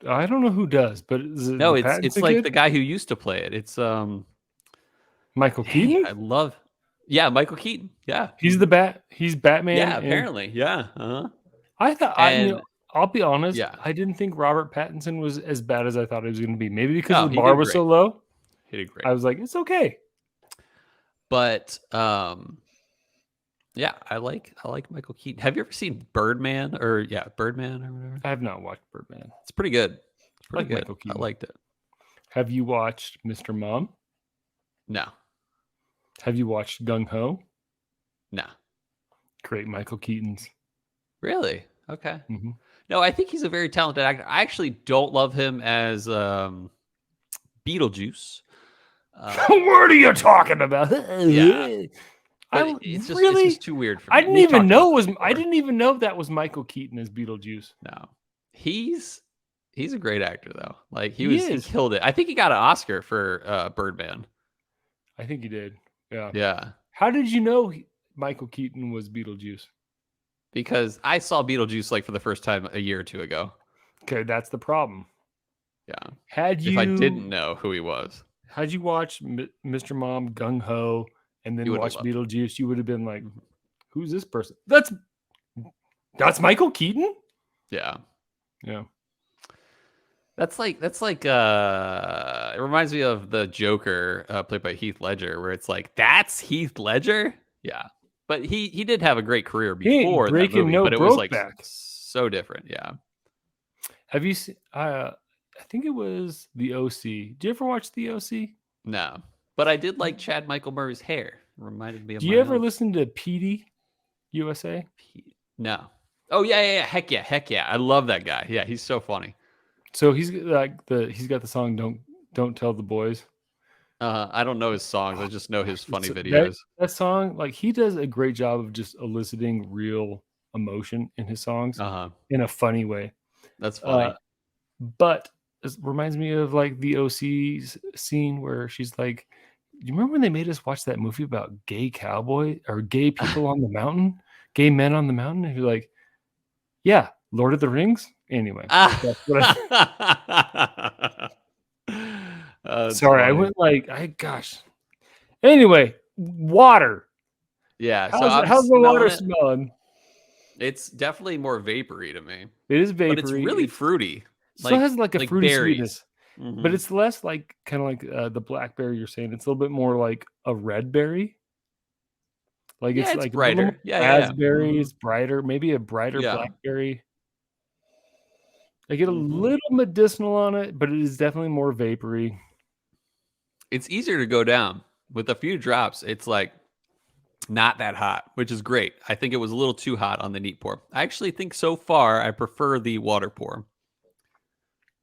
I don't know who does, but is it it's like the guy who used to play it. It's Michael Keaton. I love, Michael Keaton. Yeah, he's Batman. Yeah, apparently, yeah. I thought I'll be honest. Yeah, I didn't think Robert Pattinson was as bad as I thought he was going to be. Maybe because the bar was so low. He did great. I was like, it's okay. But I like Michael Keaton. Have you ever seen Birdman or Birdman or whatever? I have not watched Birdman. It's pretty good. It's pretty good. Michael Keaton. I liked it. Have you watched Mr. Mom? No. Have you watched Gung Ho? No. Great Michael Keaton's. Really? Okay. Mm-hmm. No, I think he's a very talented actor. I actually don't love him as Beetlejuice. What are you talking about? Yeah. It's just too weird for me. I didn't even know that was Michael Keaton as Beetlejuice. No. He's a great actor though. Like he killed it. I think he got an Oscar for Birdman. I think he did. Yeah. Yeah. How did you know Michael Keaton was Beetlejuice? Because I saw Beetlejuice like for the first time a year or two ago. Okay, that's the problem. Yeah. If I didn't know who he was. Had you watched Mr. Mom, Gung Ho, and then watch Beetlejuice, you would have been like, who's this person? That's Michael Keaton? Yeah. Yeah. That's like it reminds me of the Joker played by Heath Ledger, where it's like, that's Heath Ledger? Yeah. But he did have a great career before that movie, but it was like so different. Yeah. Have you seen I think it was The OC. Did you ever watch The OC? No. But I did like Chad Michael Murray's hair. It reminded me of Do you ever listen to PD USA? No. Oh yeah. Heck yeah. I love that guy. Yeah, he's so funny. So he's like he's got the song Don't Tell the Boys. I don't know his songs. I just know his funny videos. That song, like he does a great job of just eliciting real emotion in his songs in a funny way. That's funny. But it reminds me of like the OC's scene where she's like, do you remember when they made us watch that movie about gay cowboy or gay people on the mountain, gay men on the mountain? And you're like, yeah, Lord of the Rings. Anyway, that's what sorry, funny. I went gosh. Anyway, water. Yeah, so How's I'm the water smelling it. smelling? It's definitely more vapory to me. It is But it's vapory. really fruity. Still has like a fruity berries. sweetness, but it's less like kind of like the blackberry you're saying. It's a little bit more like a red berry. Like Yeah, it's it's like a little more brighter. Yeah. raspberry. It's brighter, maybe a brighter Yeah. blackberry. I get a little medicinal on it, but it is definitely more vapory. It's easier to go down. With a few drops, it's like not that hot, which is great. I think it was a little too hot on the neat pour. I actually think so far I prefer the water pour.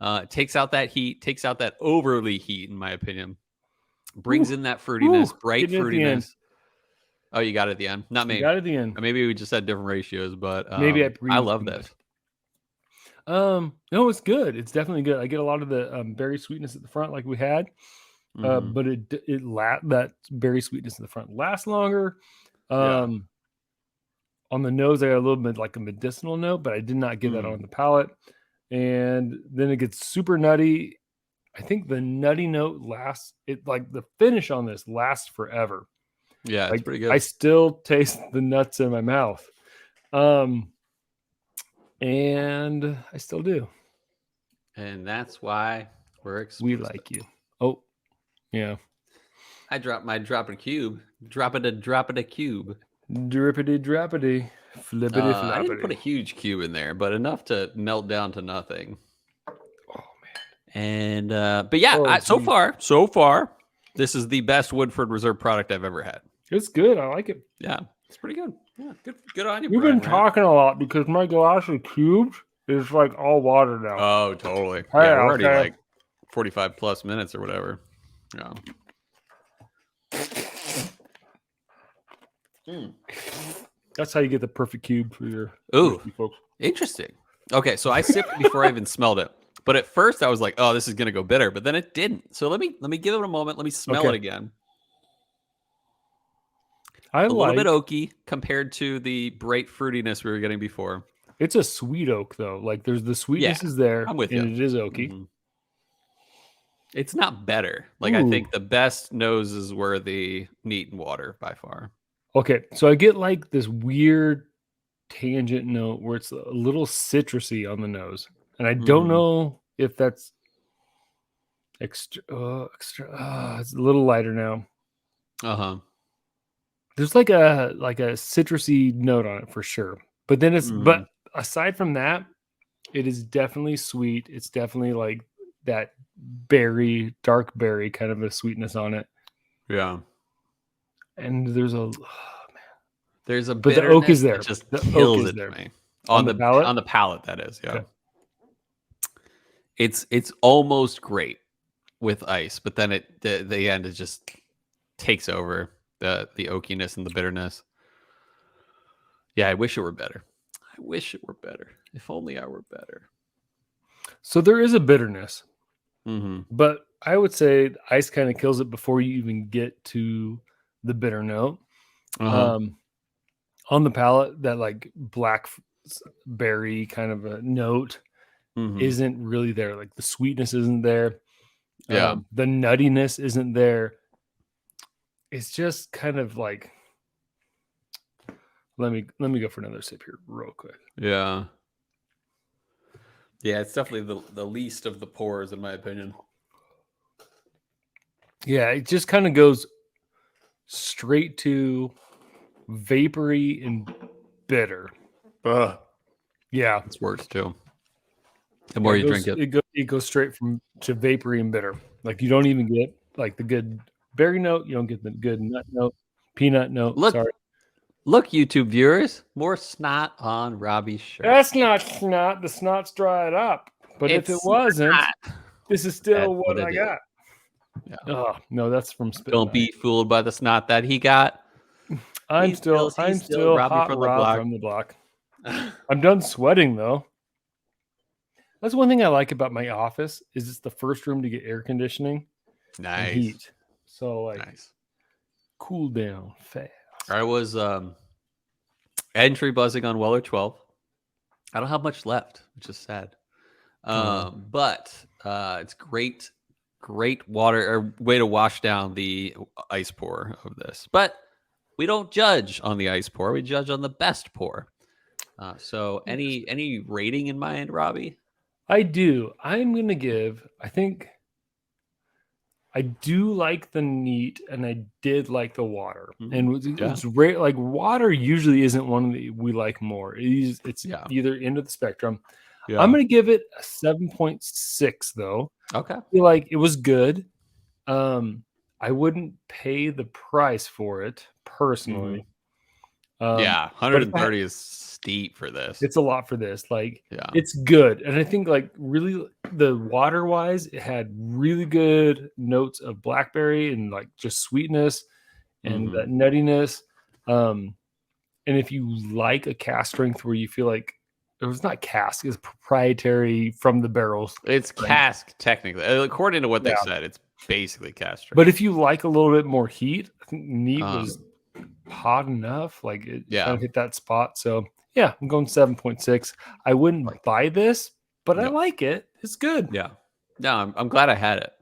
It takes out that heat, takes out that overly heat, in my opinion. Brings in that fruitiness, bright Getting it at the end. fruitiness. Oh, you got it at the end. Not me. You got it at the end. Or maybe we just had different ratios, but Maybe I love this. No, it's good. It's definitely good. I get a lot of the berry sweetness at the front, like we had, but that berry sweetness in the front lasts longer. On the nose, I got a little bit like a medicinal note, but I did not get that on the palate. And then it gets super nutty. I think the nutty note lasts. It like the finish on this lasts forever. Yeah, it's pretty good. I still taste the nuts in my mouth. And I still do. And that's why we're We exclusive. like you. Oh, yeah. I dropped my drop a cube. Drop it a cube. Drippity droppity. Flippity floppity. I didn't put a huge cube in there, but enough to melt down to nothing. Oh man. And but yeah, so far, this is the best Woodford Reserve product I've ever had. It's good. I like it. Yeah, it's pretty good. Yeah, good on you. We've been talking a lot because my glass of cubes is like all water now. Oh, totally. Hey, yeah, we're already like 45 plus minutes or whatever. Yeah. That's how you get the perfect cube for your folks. Interesting. Okay, so I sipped it before I even smelled it. But at first I was like, oh, this is gonna go bitter, but then it didn't. So let me give it a moment. Let me smell it again. A little bit oaky compared to the bright fruitiness we were getting before. It's a sweet oak though. Like there's the sweetness is there. I'm with you. It is oaky. It's not better. Like I think the best noses were the neat and water by far. Okay, so I get like this weird tangent note where it's a little citrusy on the nose, and I don't know if that's extra. It's a little lighter now. There's like a citrusy note on it for sure, but then it's but aside from that, it is definitely sweet. It's definitely like that dark berry kind of a sweetness on it. Yeah, and there's a but the oak is there. Just the kills oak is it there. To me. On the palate? On the palate, that is. Yeah. Okay. It's almost great with ice, but then the end is just takes over the oakiness and the bitterness. Yeah, I wish it were better. If only I were better. So there is a bitterness, but I would say ice kind of kills it before you even get to the bitter note. On the palate, that like blackberry kind of a note isn't really there. Like the sweetness isn't there. Yeah. The nuttiness isn't there. It's just kind of like, let me go for another sip here real quick. Yeah. Yeah, it's definitely the least of the pours in my opinion. Yeah, it just kind of goes straight to vapory and bitter. Yeah, it's worse too. The more you drink it, it goes straight to vapory and bitter. Like you don't even get like the good berry note. You don't get the good nut note, peanut note. Look, YouTube viewers, more snot on Robby's shirt. That's not snot. The snot's dried up. But if it wasn't, this is still what I got. Yeah. Oh no, that's from spit. Don't be fooled by the snot that he got. I'm still Robby hot from the block. I'm done sweating though. That's one thing I like about my office is it's the first room to get air conditioning. Nice. And heat. So like cool down fast. I was entry buzzing on Weller 12. I don't have much left, which is sad. But it's great water or way to wash down the ice pour of this. But we don't judge on the ice pour; we judge on the best pour. So, any rating in mind, Robbie? I do. I'm gonna give. I think I do like the neat, and I did like the water. And it's rare. Like water usually isn't one that we like more. It's either end of the spectrum. Yeah. I'm gonna give it a 7.6 though. Okay. I feel like it was good. I wouldn't pay the price for it personally. Yeah, 130 is steep for this. It's a lot for this. Like, it's good. And I think like really the water wise, it had really good notes of blackberry and like just sweetness and that nuttiness. And if you like a cask strength where you feel like it was not cask, it's proprietary from the barrels. It's cask technically. According to what they said, it's basically cask strength. But if you like a little bit more heat, I think neat was hot enough. Like it kind of hit that spot. So yeah, I'm going 7.6. I wouldn't buy this, but I like it. It's good. Yeah. No, I'm glad I had it.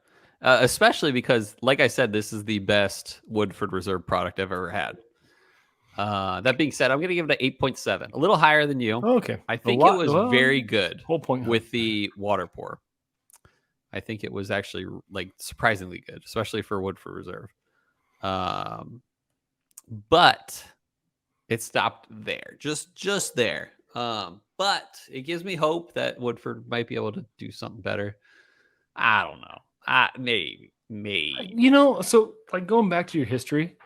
Especially because, like I said, this is the best Woodford Reserve product I've ever had. That being said, I'm going to give it an 8.7, a little higher than you. Okay. I think it was very good whole point with the water pour. I think it was actually like surprisingly good, especially for Woodford Reserve. But it stopped there, just there. But it gives me hope that Woodford might be able to do something better. I don't know. Maybe. You know, so like going back to your history,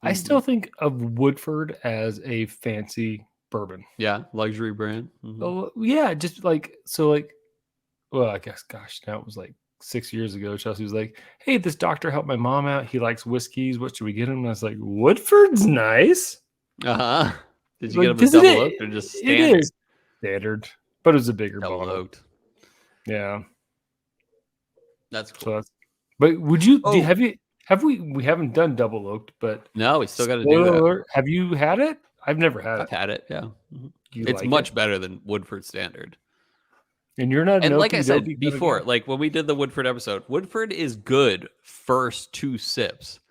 I still think of Woodford as a fancy bourbon. Yeah, luxury brand. Oh, yeah, just like so. Like, well, I guess, gosh, now it was like 6 years ago. Chelsea was like, "Hey, this doctor helped my mom out. He likes whiskeys. What should we get him?" And I was like, "Woodford's nice." Did you get him a double oaked or just standard? It is standard, but it was a bigger double bottle. Oaked. Yeah, that's cool. So but would you? We haven't done double oaked, but no, we still got to do that. Have you had it? I've never had it. I've had it. Yeah, it's much better than Woodford Standard. And you're not. And like I said before, like when we did the Woodford episode, Woodford is good first 2 sips,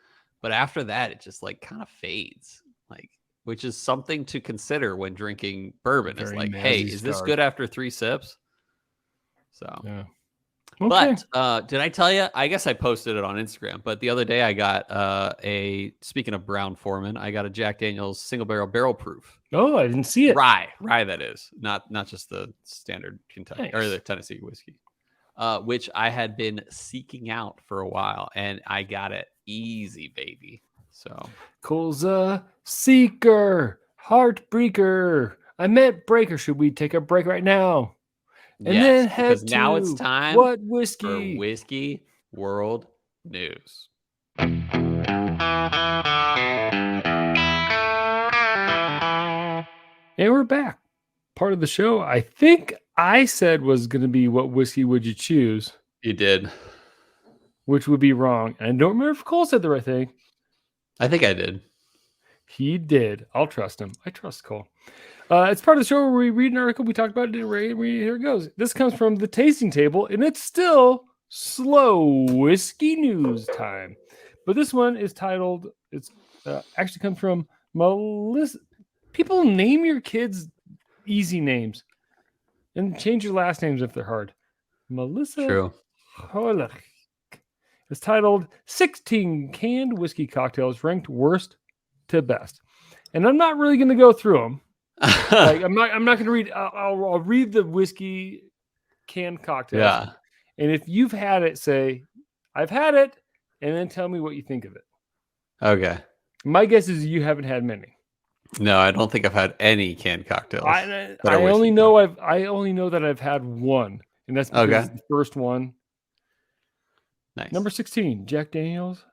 but after that, it just like kind of fades. Like, which is something to consider when drinking bourbon. It's like, hey, is this good after 3 sips? So, yeah. Okay. But did I tell you? I guess I posted it on Instagram. But the other day, I got speaking of Brown Foreman, I got a Jack Daniel's single barrel proof. Oh, I didn't see it. Rye that is not just the standard Kentucky or the Tennessee whiskey, which I had been seeking out for a while, and I got it easy, baby. So Cole's a seeker, heartbreaker. I meant breaker. Should we take a break right now? And then because now it's time what whiskey? For Whiskey World News. And we're back. Part of the show, I think I said was going to be what whiskey would you choose? You did. Which would be wrong. And I don't remember if Cole said the right thing. I think I did. He did. I'll trust him. I trust Cole. It's part of the show where we read an article. We talk about it. Here it goes. This comes from the tasting table, and it's still slow whiskey news time. But this one is titled, it's actually comes from Melissa. People name your kids easy names and change your last names if they're hard. Melissa. True. Holler. It's titled 16 Canned Whiskey Cocktails Ranked Worst to Best. And I'm not really going to go through them. Like I'm not going to read. I'll read the whiskey canned cocktails. Yeah. And if you've had it, say, I've had it, and then tell me what you think of it. Okay. My guess is you haven't had many. No, I don't think I've had any canned cocktails. I only know that I've had one, and that's because it's the first one. Nice. Number 16, Jack Daniel's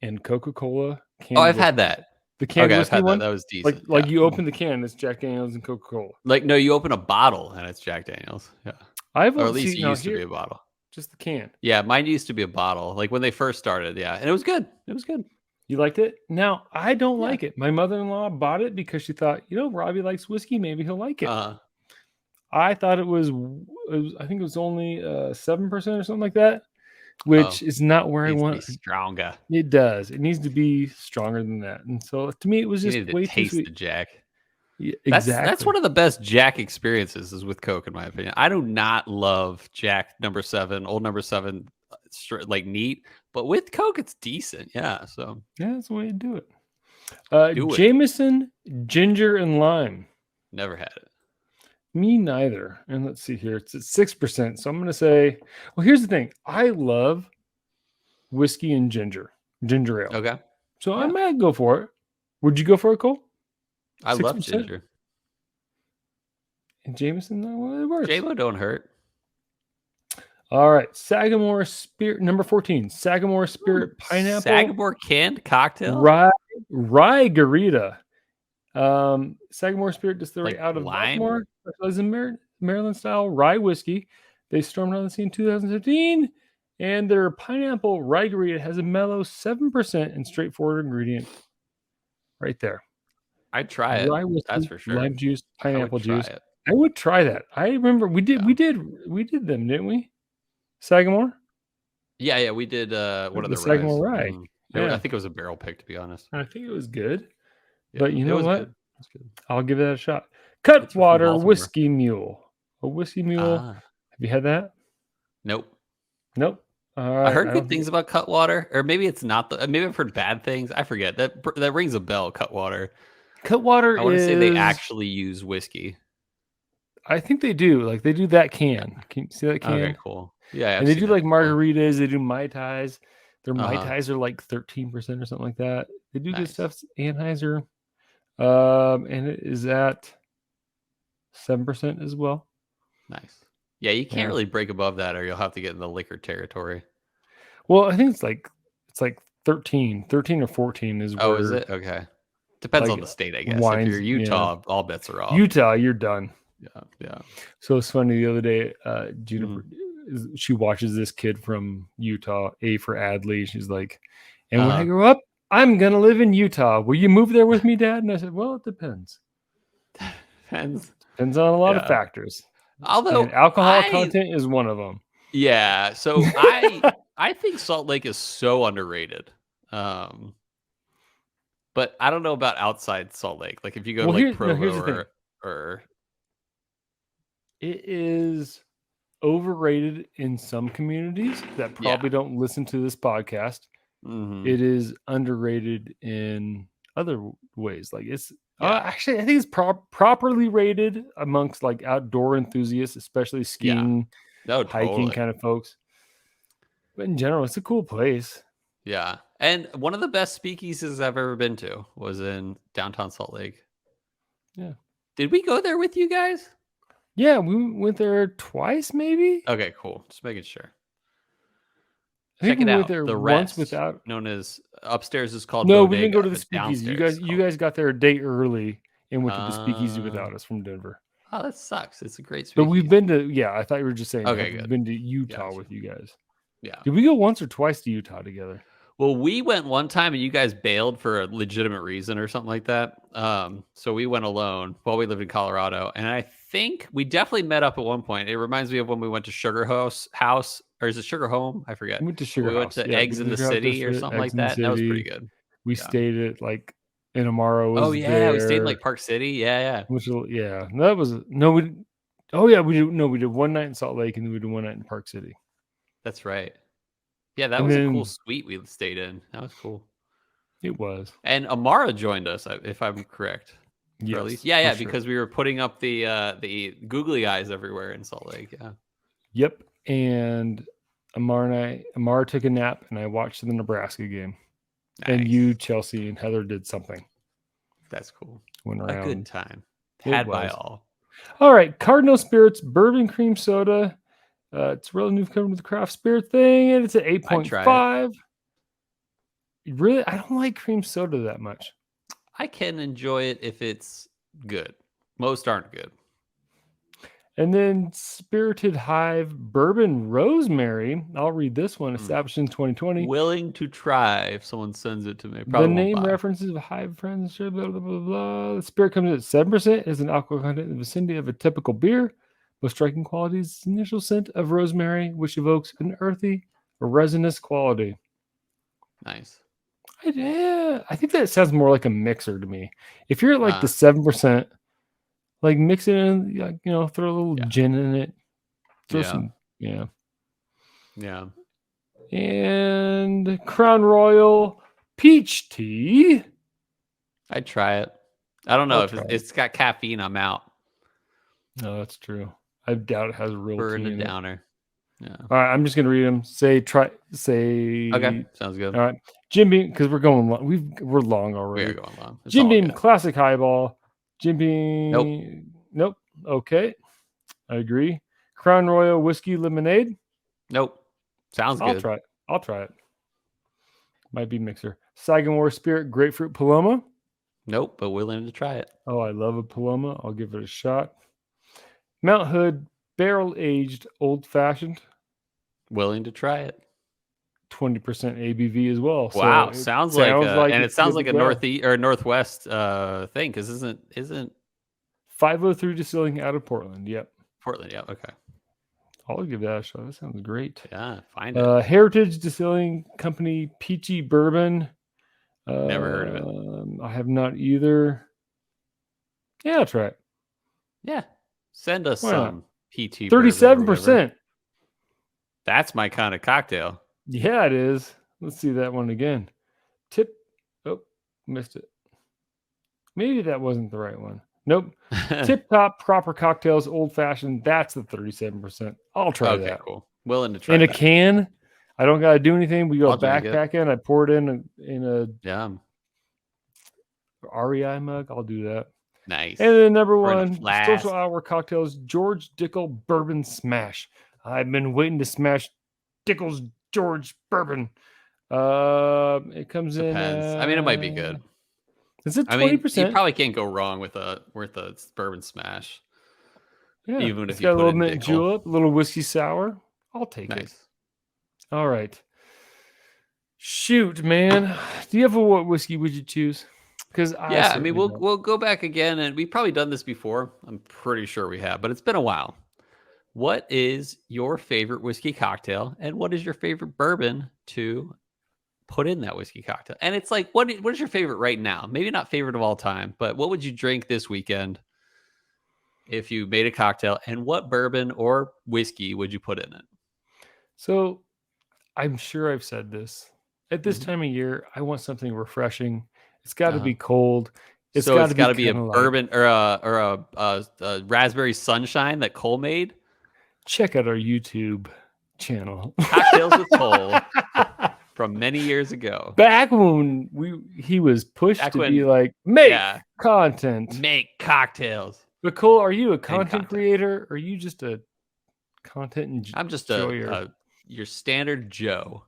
and Coca-Cola. I've had that. The canned whiskey one? That was decent. Like you open the can, it's Jack Daniel's and Coca-Cola. Like, no, you open a bottle and it's Jack Daniel's. Yeah. Or at least it used to be a bottle. Just the can. Yeah, mine used to be a bottle. Like when they first started, yeah. And it was good. It was good. You liked it? Now, I don't like it. My mother-in-law bought it because she thought, Robbie likes whiskey. Maybe he'll like it. I thought it was I think it was only 7% or something like that, which is not where I Needs to be want. stronger. It does. It needs to be stronger than that. And so to me, it was You just need to way too taste sweet. the Jack. Yeah, That's exactly. one of the best Jack experiences is with Coke, in my opinion. I do not love Jack number 7, old number 7, like neat, but with Coke, it's decent. Yeah, so Yeah, that's the way to do it. do it. Jameson, ginger, and lime. Never had it. Me neither. And let's see here. It's at 6%. So I'm going to say, well, here's the thing. I love whiskey and ginger ale. Okay. So I Yeah, might go for it. Would you go for it, Cole? I love 6%? ginger. And Jameson, well, it works. J-Lo don't hurt. All right. Sagamore Spirit, number 14. Sagamore Spirit Ooh, Pineapple Sagamore canned cocktail, Rye Garita. Sagamore Spirit Distillery like out of lime. Baltimore, specializes in Maryland style rye whiskey. They stormed on the scene in 2015, and their pineapple rye garita has a mellow 7% and straightforward ingredient right there. I'd try it. Rye That's whiskey, for sure. lime juice, I would pineapple try juice. it. I would try that. I remember we did them, didn't we? Sagamore? Yeah, we did one of The the ryes. Sagamore rye. I Yeah. think it was a barrel pick, to be honest. I think it was good. Yeah, But you it know was what? good. It's good. I'll give that a shot. It's from Cutwater Baltimore. Whiskey Mule. A whiskey mule. Ah, Have you had that? nope. Nope. All I right. heard I good don't think things about Cutwater, or maybe it's not the. Maybe I've heard bad things. I forget that rings a bell. Cutwater. Cutwater I want to say they is. actually use whiskey. I think they do. Like they do that can. Yeah. Can you see that Okay, can? cool. Yeah, I've And they seen do it like before. margaritas. They do mai tais. Their mai Uh-huh. tais are like 13% or something like that. They do good Nice. stuff. Anheuser, and it is at 7% as well. Nice. Yeah, you can't Yeah. really break above that, or you'll have to get in the liquor territory. Well, I think it's like 13 or 14 is Oh, is where it? Okay. Depends on like the state, I guess. If wines. you're Yeah, Utah, all bets are off. Utah, you're done. Yeah. So it's funny. The other day, Mhm. Juniper, she watches this kid from Utah, A for Adley. She's like, and when I Uh-huh. grow up, I'm gonna live in Utah. Will you move there with me, Dad? And I said, well, it depends. Depends. Depends on a lot of Yeah. factors, and Although alcohol content is one of them. yeah, so I think Salt Lake is so underrated. But I don't know about outside Salt Lake. Like if you go to Well, like here's Provo the thing. or It is overrated in some communities that probably don't listen to this podcast. Mhm. It is underrated in other ways. Like it's Yeah. actually, I think it's properly rated amongst like outdoor enthusiasts, especially skiing, No, hiking totally. kind of folks. But in general, it's a cool place. Yeah. And one of the best speakeasies I've ever been to was in downtown Salt Lake. Yeah. Did we go there with you guys? Yeah, we went there twice, maybe. Okay, cool. Just making sure. I think Check we it went out. there The once Rest, without. known as upstairs, is called No, we didn't go Bodega. to the The speakeasy. downstairs. You guys got there a day early and went to the speakeasy Uh, without us from Denver. oh, that sucks. It's a great But speakeasy. we've been to. Yeah, I thought you were just saying. Okay, Have we good. been to Utah Gotcha. with you guys? Yeah. Did we go once or twice to Utah together? Well, we went one time and you guys bailed for a legitimate reason or something like that. So we went alone while we lived in Colorado. And I think we definitely met up at one point. It reminds me of when we went to Sugar House, or is it Sugar Home? I forget. We went to Sugar We went House. to Yeah, Eggs in the Sugar House City or District, something Eggs like in the that. And that was pretty City. good. We Yeah. stayed at like Inamara was Oh yeah, there. we stayed in like Park City. Yeah. Which yeah, that was no. We oh yeah, we did no. We did one night in Salt Lake and then we did one night in Park City. That's right. Yeah, that And was a then cool suite we stayed in. That was cool. it was. And Amara joined us, if I'm correct. Yes, Or at least, yeah, sure. because we were putting up the googly eyes everywhere in Salt Lake. Yeah. Yep. And Amara took a nap and I watched the Nebraska game. Nice. And you, Chelsea, and Heather did something. That's cool. Went around. A good time. Had by all. All right. Cardinal Spirits Bourbon Cream Soda. It's really new coming to the craft spirit thing, and it's at 8.5. Really, I don't like cream soda that much. I can enjoy it if it's good. Most aren't good. And then Spirited Hive Bourbon Rosemary. I'll read this one. Established in 2020. Willing to try if someone sends it to me. Probably the name references Hive Friends. Blah, blah, blah, blah. The spirit comes at 7%. Has an alcohol content in the vicinity of a typical beer. Most striking quality is the initial scent of rosemary, which evokes an earthy, resinous quality. Nice. I think that sounds more like a mixer to me. If you're at like the 7%, like mix it in, throw a little gin in it, throw some, Yeah. And Crown Royal peach tea. I'd try it. I don't know if it's got caffeine. I'm out. No, that's true. I doubt it has real Burn tea a in downer. Yeah. All right, I'm just gonna read them. Okay, sounds good. All right, Jim Beam, because we're going long. We're long already. We are going long. It's Jim Beam good. Classic Highball. Jim Beam. Nope. Okay, I agree. Crown Royal Whiskey Lemonade. Nope. Sounds good. I'll try it. Might be mixer. Sagamore Spirit Grapefruit Paloma. Nope, but willing to try it. Oh, I love a Paloma. I'll give it a shot. Mount Hood Barrel Aged Old Fashioned. Willing to try it. 20% ABV as well. Wow, so sounds like and it sounds like a northeast or northwest thing because isn't 503 Distilling out of Portland. Yep. Portland. Yeah. Okay. I'll give that a shot. That sounds great. Yeah, find it. Heritage Distilling Company Peachy Bourbon. Never heard of it. I have not either. Yeah, I'll try it. Yeah, send us some PT. 37%. That's my kind of cocktail. Yeah, it is. Let's see that one again. Oh, missed it. Maybe that wasn't the right one. Nope. Tip Top Proper Cocktails Old Fashioned. That's the 37%. I'll try that. Okay, cool. Willing to try in a can. I don't got to do anything. We go back in. I pour it in a REI mug. I'll do that. Nice. And then number one, Social Hour Cocktails, George Dickel Bourbon Smash. I've been waiting to smash Dickel's George Bourbon. It comes in. I mean, it might be good. Is it 20%? You probably can't go wrong with a bourbon smash. Yeah, even if it's you got put a little in mint julep, a little whiskey sour. I'll take it. All right. Shoot, man. Do you have what whiskey would you choose? Because I mean, we'll go back again, and we've probably done this before. I'm pretty sure we have, but it's been a while. What is your favorite whiskey cocktail, and what is your favorite bourbon to put in that whiskey cocktail? And it's like, what is your favorite right now? Maybe not favorite of all time, but what would you drink this weekend if you made a cocktail? And what bourbon or whiskey would you put in it? So I'm sure I've said this. At this time of year, I want something refreshing. It's got to be cold. It's got to be a bourbon or a raspberry sunshine that Cole made. Check out our YouTube channel, Cocktails with Cole, from many years ago. Back when he was pushed to be like, make content, make cocktails. But Cole, are you a content creator, or are you just a content? I'm just your standard Joe.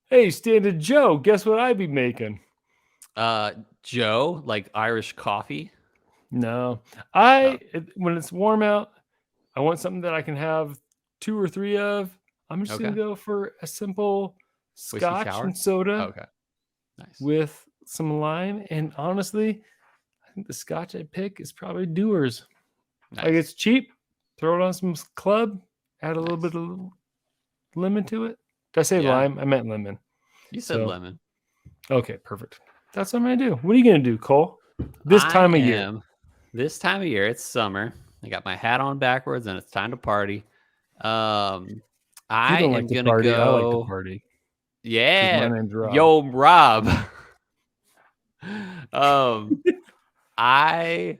Hey, standard Joe, guess what I'd be making? Joe, like Irish coffee? No. When it's warm out, I want something that I can have 2 or 3 of. I'm just going to go for a simple scotch and soda. Okay. Nice. With some lime. And honestly, I think the scotch I pick is probably Dewar's. Nice. Like, it's cheap. Throw it on some club. Add a little bit of lemon to it. Did I say lime? I meant lemon. You said lemon. Okay, perfect. That's what I'm going to do. What are you going to do, Cole? This time of year. This time of year, it's summer. I got my hat on backwards, and it's time to party. I am going to go. I like to party. Yeah. My name's Rob. Yo, Rob. I'm going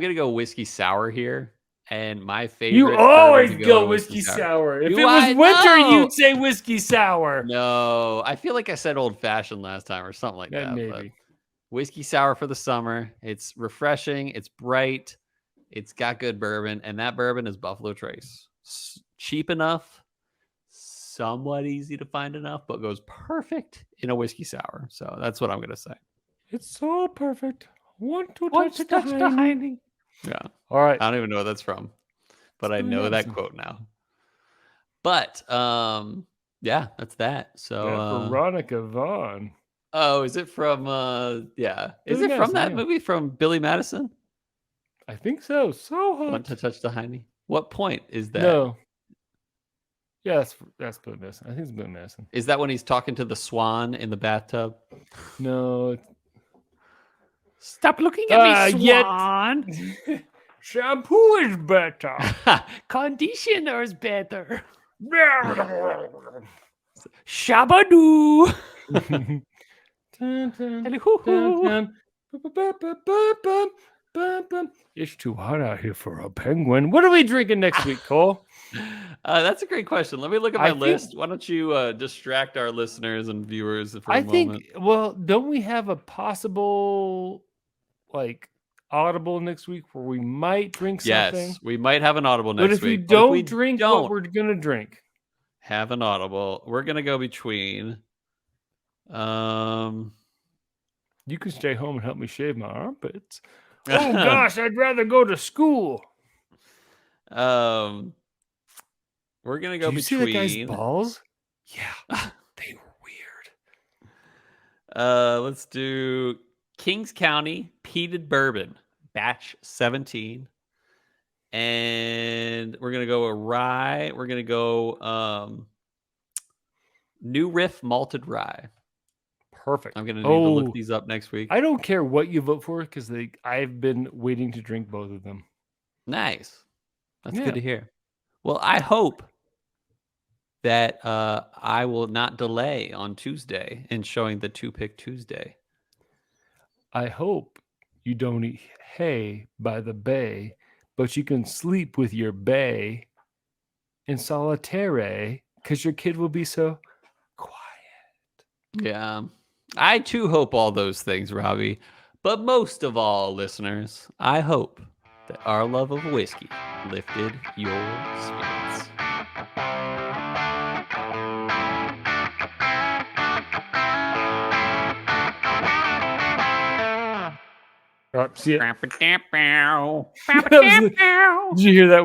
to go whiskey sour here. And my favorite. You always go whiskey sour. If it was winter, you'd say whiskey sour. No, I feel like I said old fashioned last time or something like that. Maybe. But whiskey sour for the summer. It's refreshing. It's bright. It's got good bourbon. And that bourbon is Buffalo Trace. Cheap enough, somewhat easy to find enough, but goes perfect in a whiskey sour. So that's what I'm going to say. It's so perfect. Want to touch the hiney. Yeah. All right. I don't even know what that's from, but I know that quote now. But that's that. So Veronica Vaughn. Oh, is it from Is it from that movie from Billy Madison? I think so. So hot. Want to touch the hiney? What point is that? No. Yeah, that's Boot Missing. I think it's Boot Missing. Is that when he's talking to the swan in the bathtub? No. Stop looking at me, swan. Shampoo is better. Conditioner is better. Shabadoo. It's too hot out here for a penguin. What are we drinking next week, Cole? That's a great question. Let me look at my list. Why don't you distract our listeners and viewers for a moment? Well, don't we have a possible audible next week where we might drink something? Yes, we might have an audible next week. But if we don't drink what we're gonna drink, have an audible. We're gonna go between. You can stay home and help me shave my armpits. Oh gosh, I'd rather go to school. We're gonna go between. You see that guy's balls? Yeah, they were weird. Let's do Kings County Peated Bourbon, batch 17, and we're gonna go a rye. We're gonna go New Riff Malted Rye. Perfect. I'm gonna need to look these up next week. I don't care what you vote for because I've been waiting to drink both of them. Nice. That's good to hear. Well, I hope that I will not delay on Tuesday in showing the 2-Pick Tuesday. I hope you don't eat hay by the bay, but you can sleep with your bay in solitaire because your kid will be so quiet. Yeah. I too hope all those things, Robbie. But most of all, listeners, I hope that our love of whiskey lifted your spirits. See it. Did Did you hear that?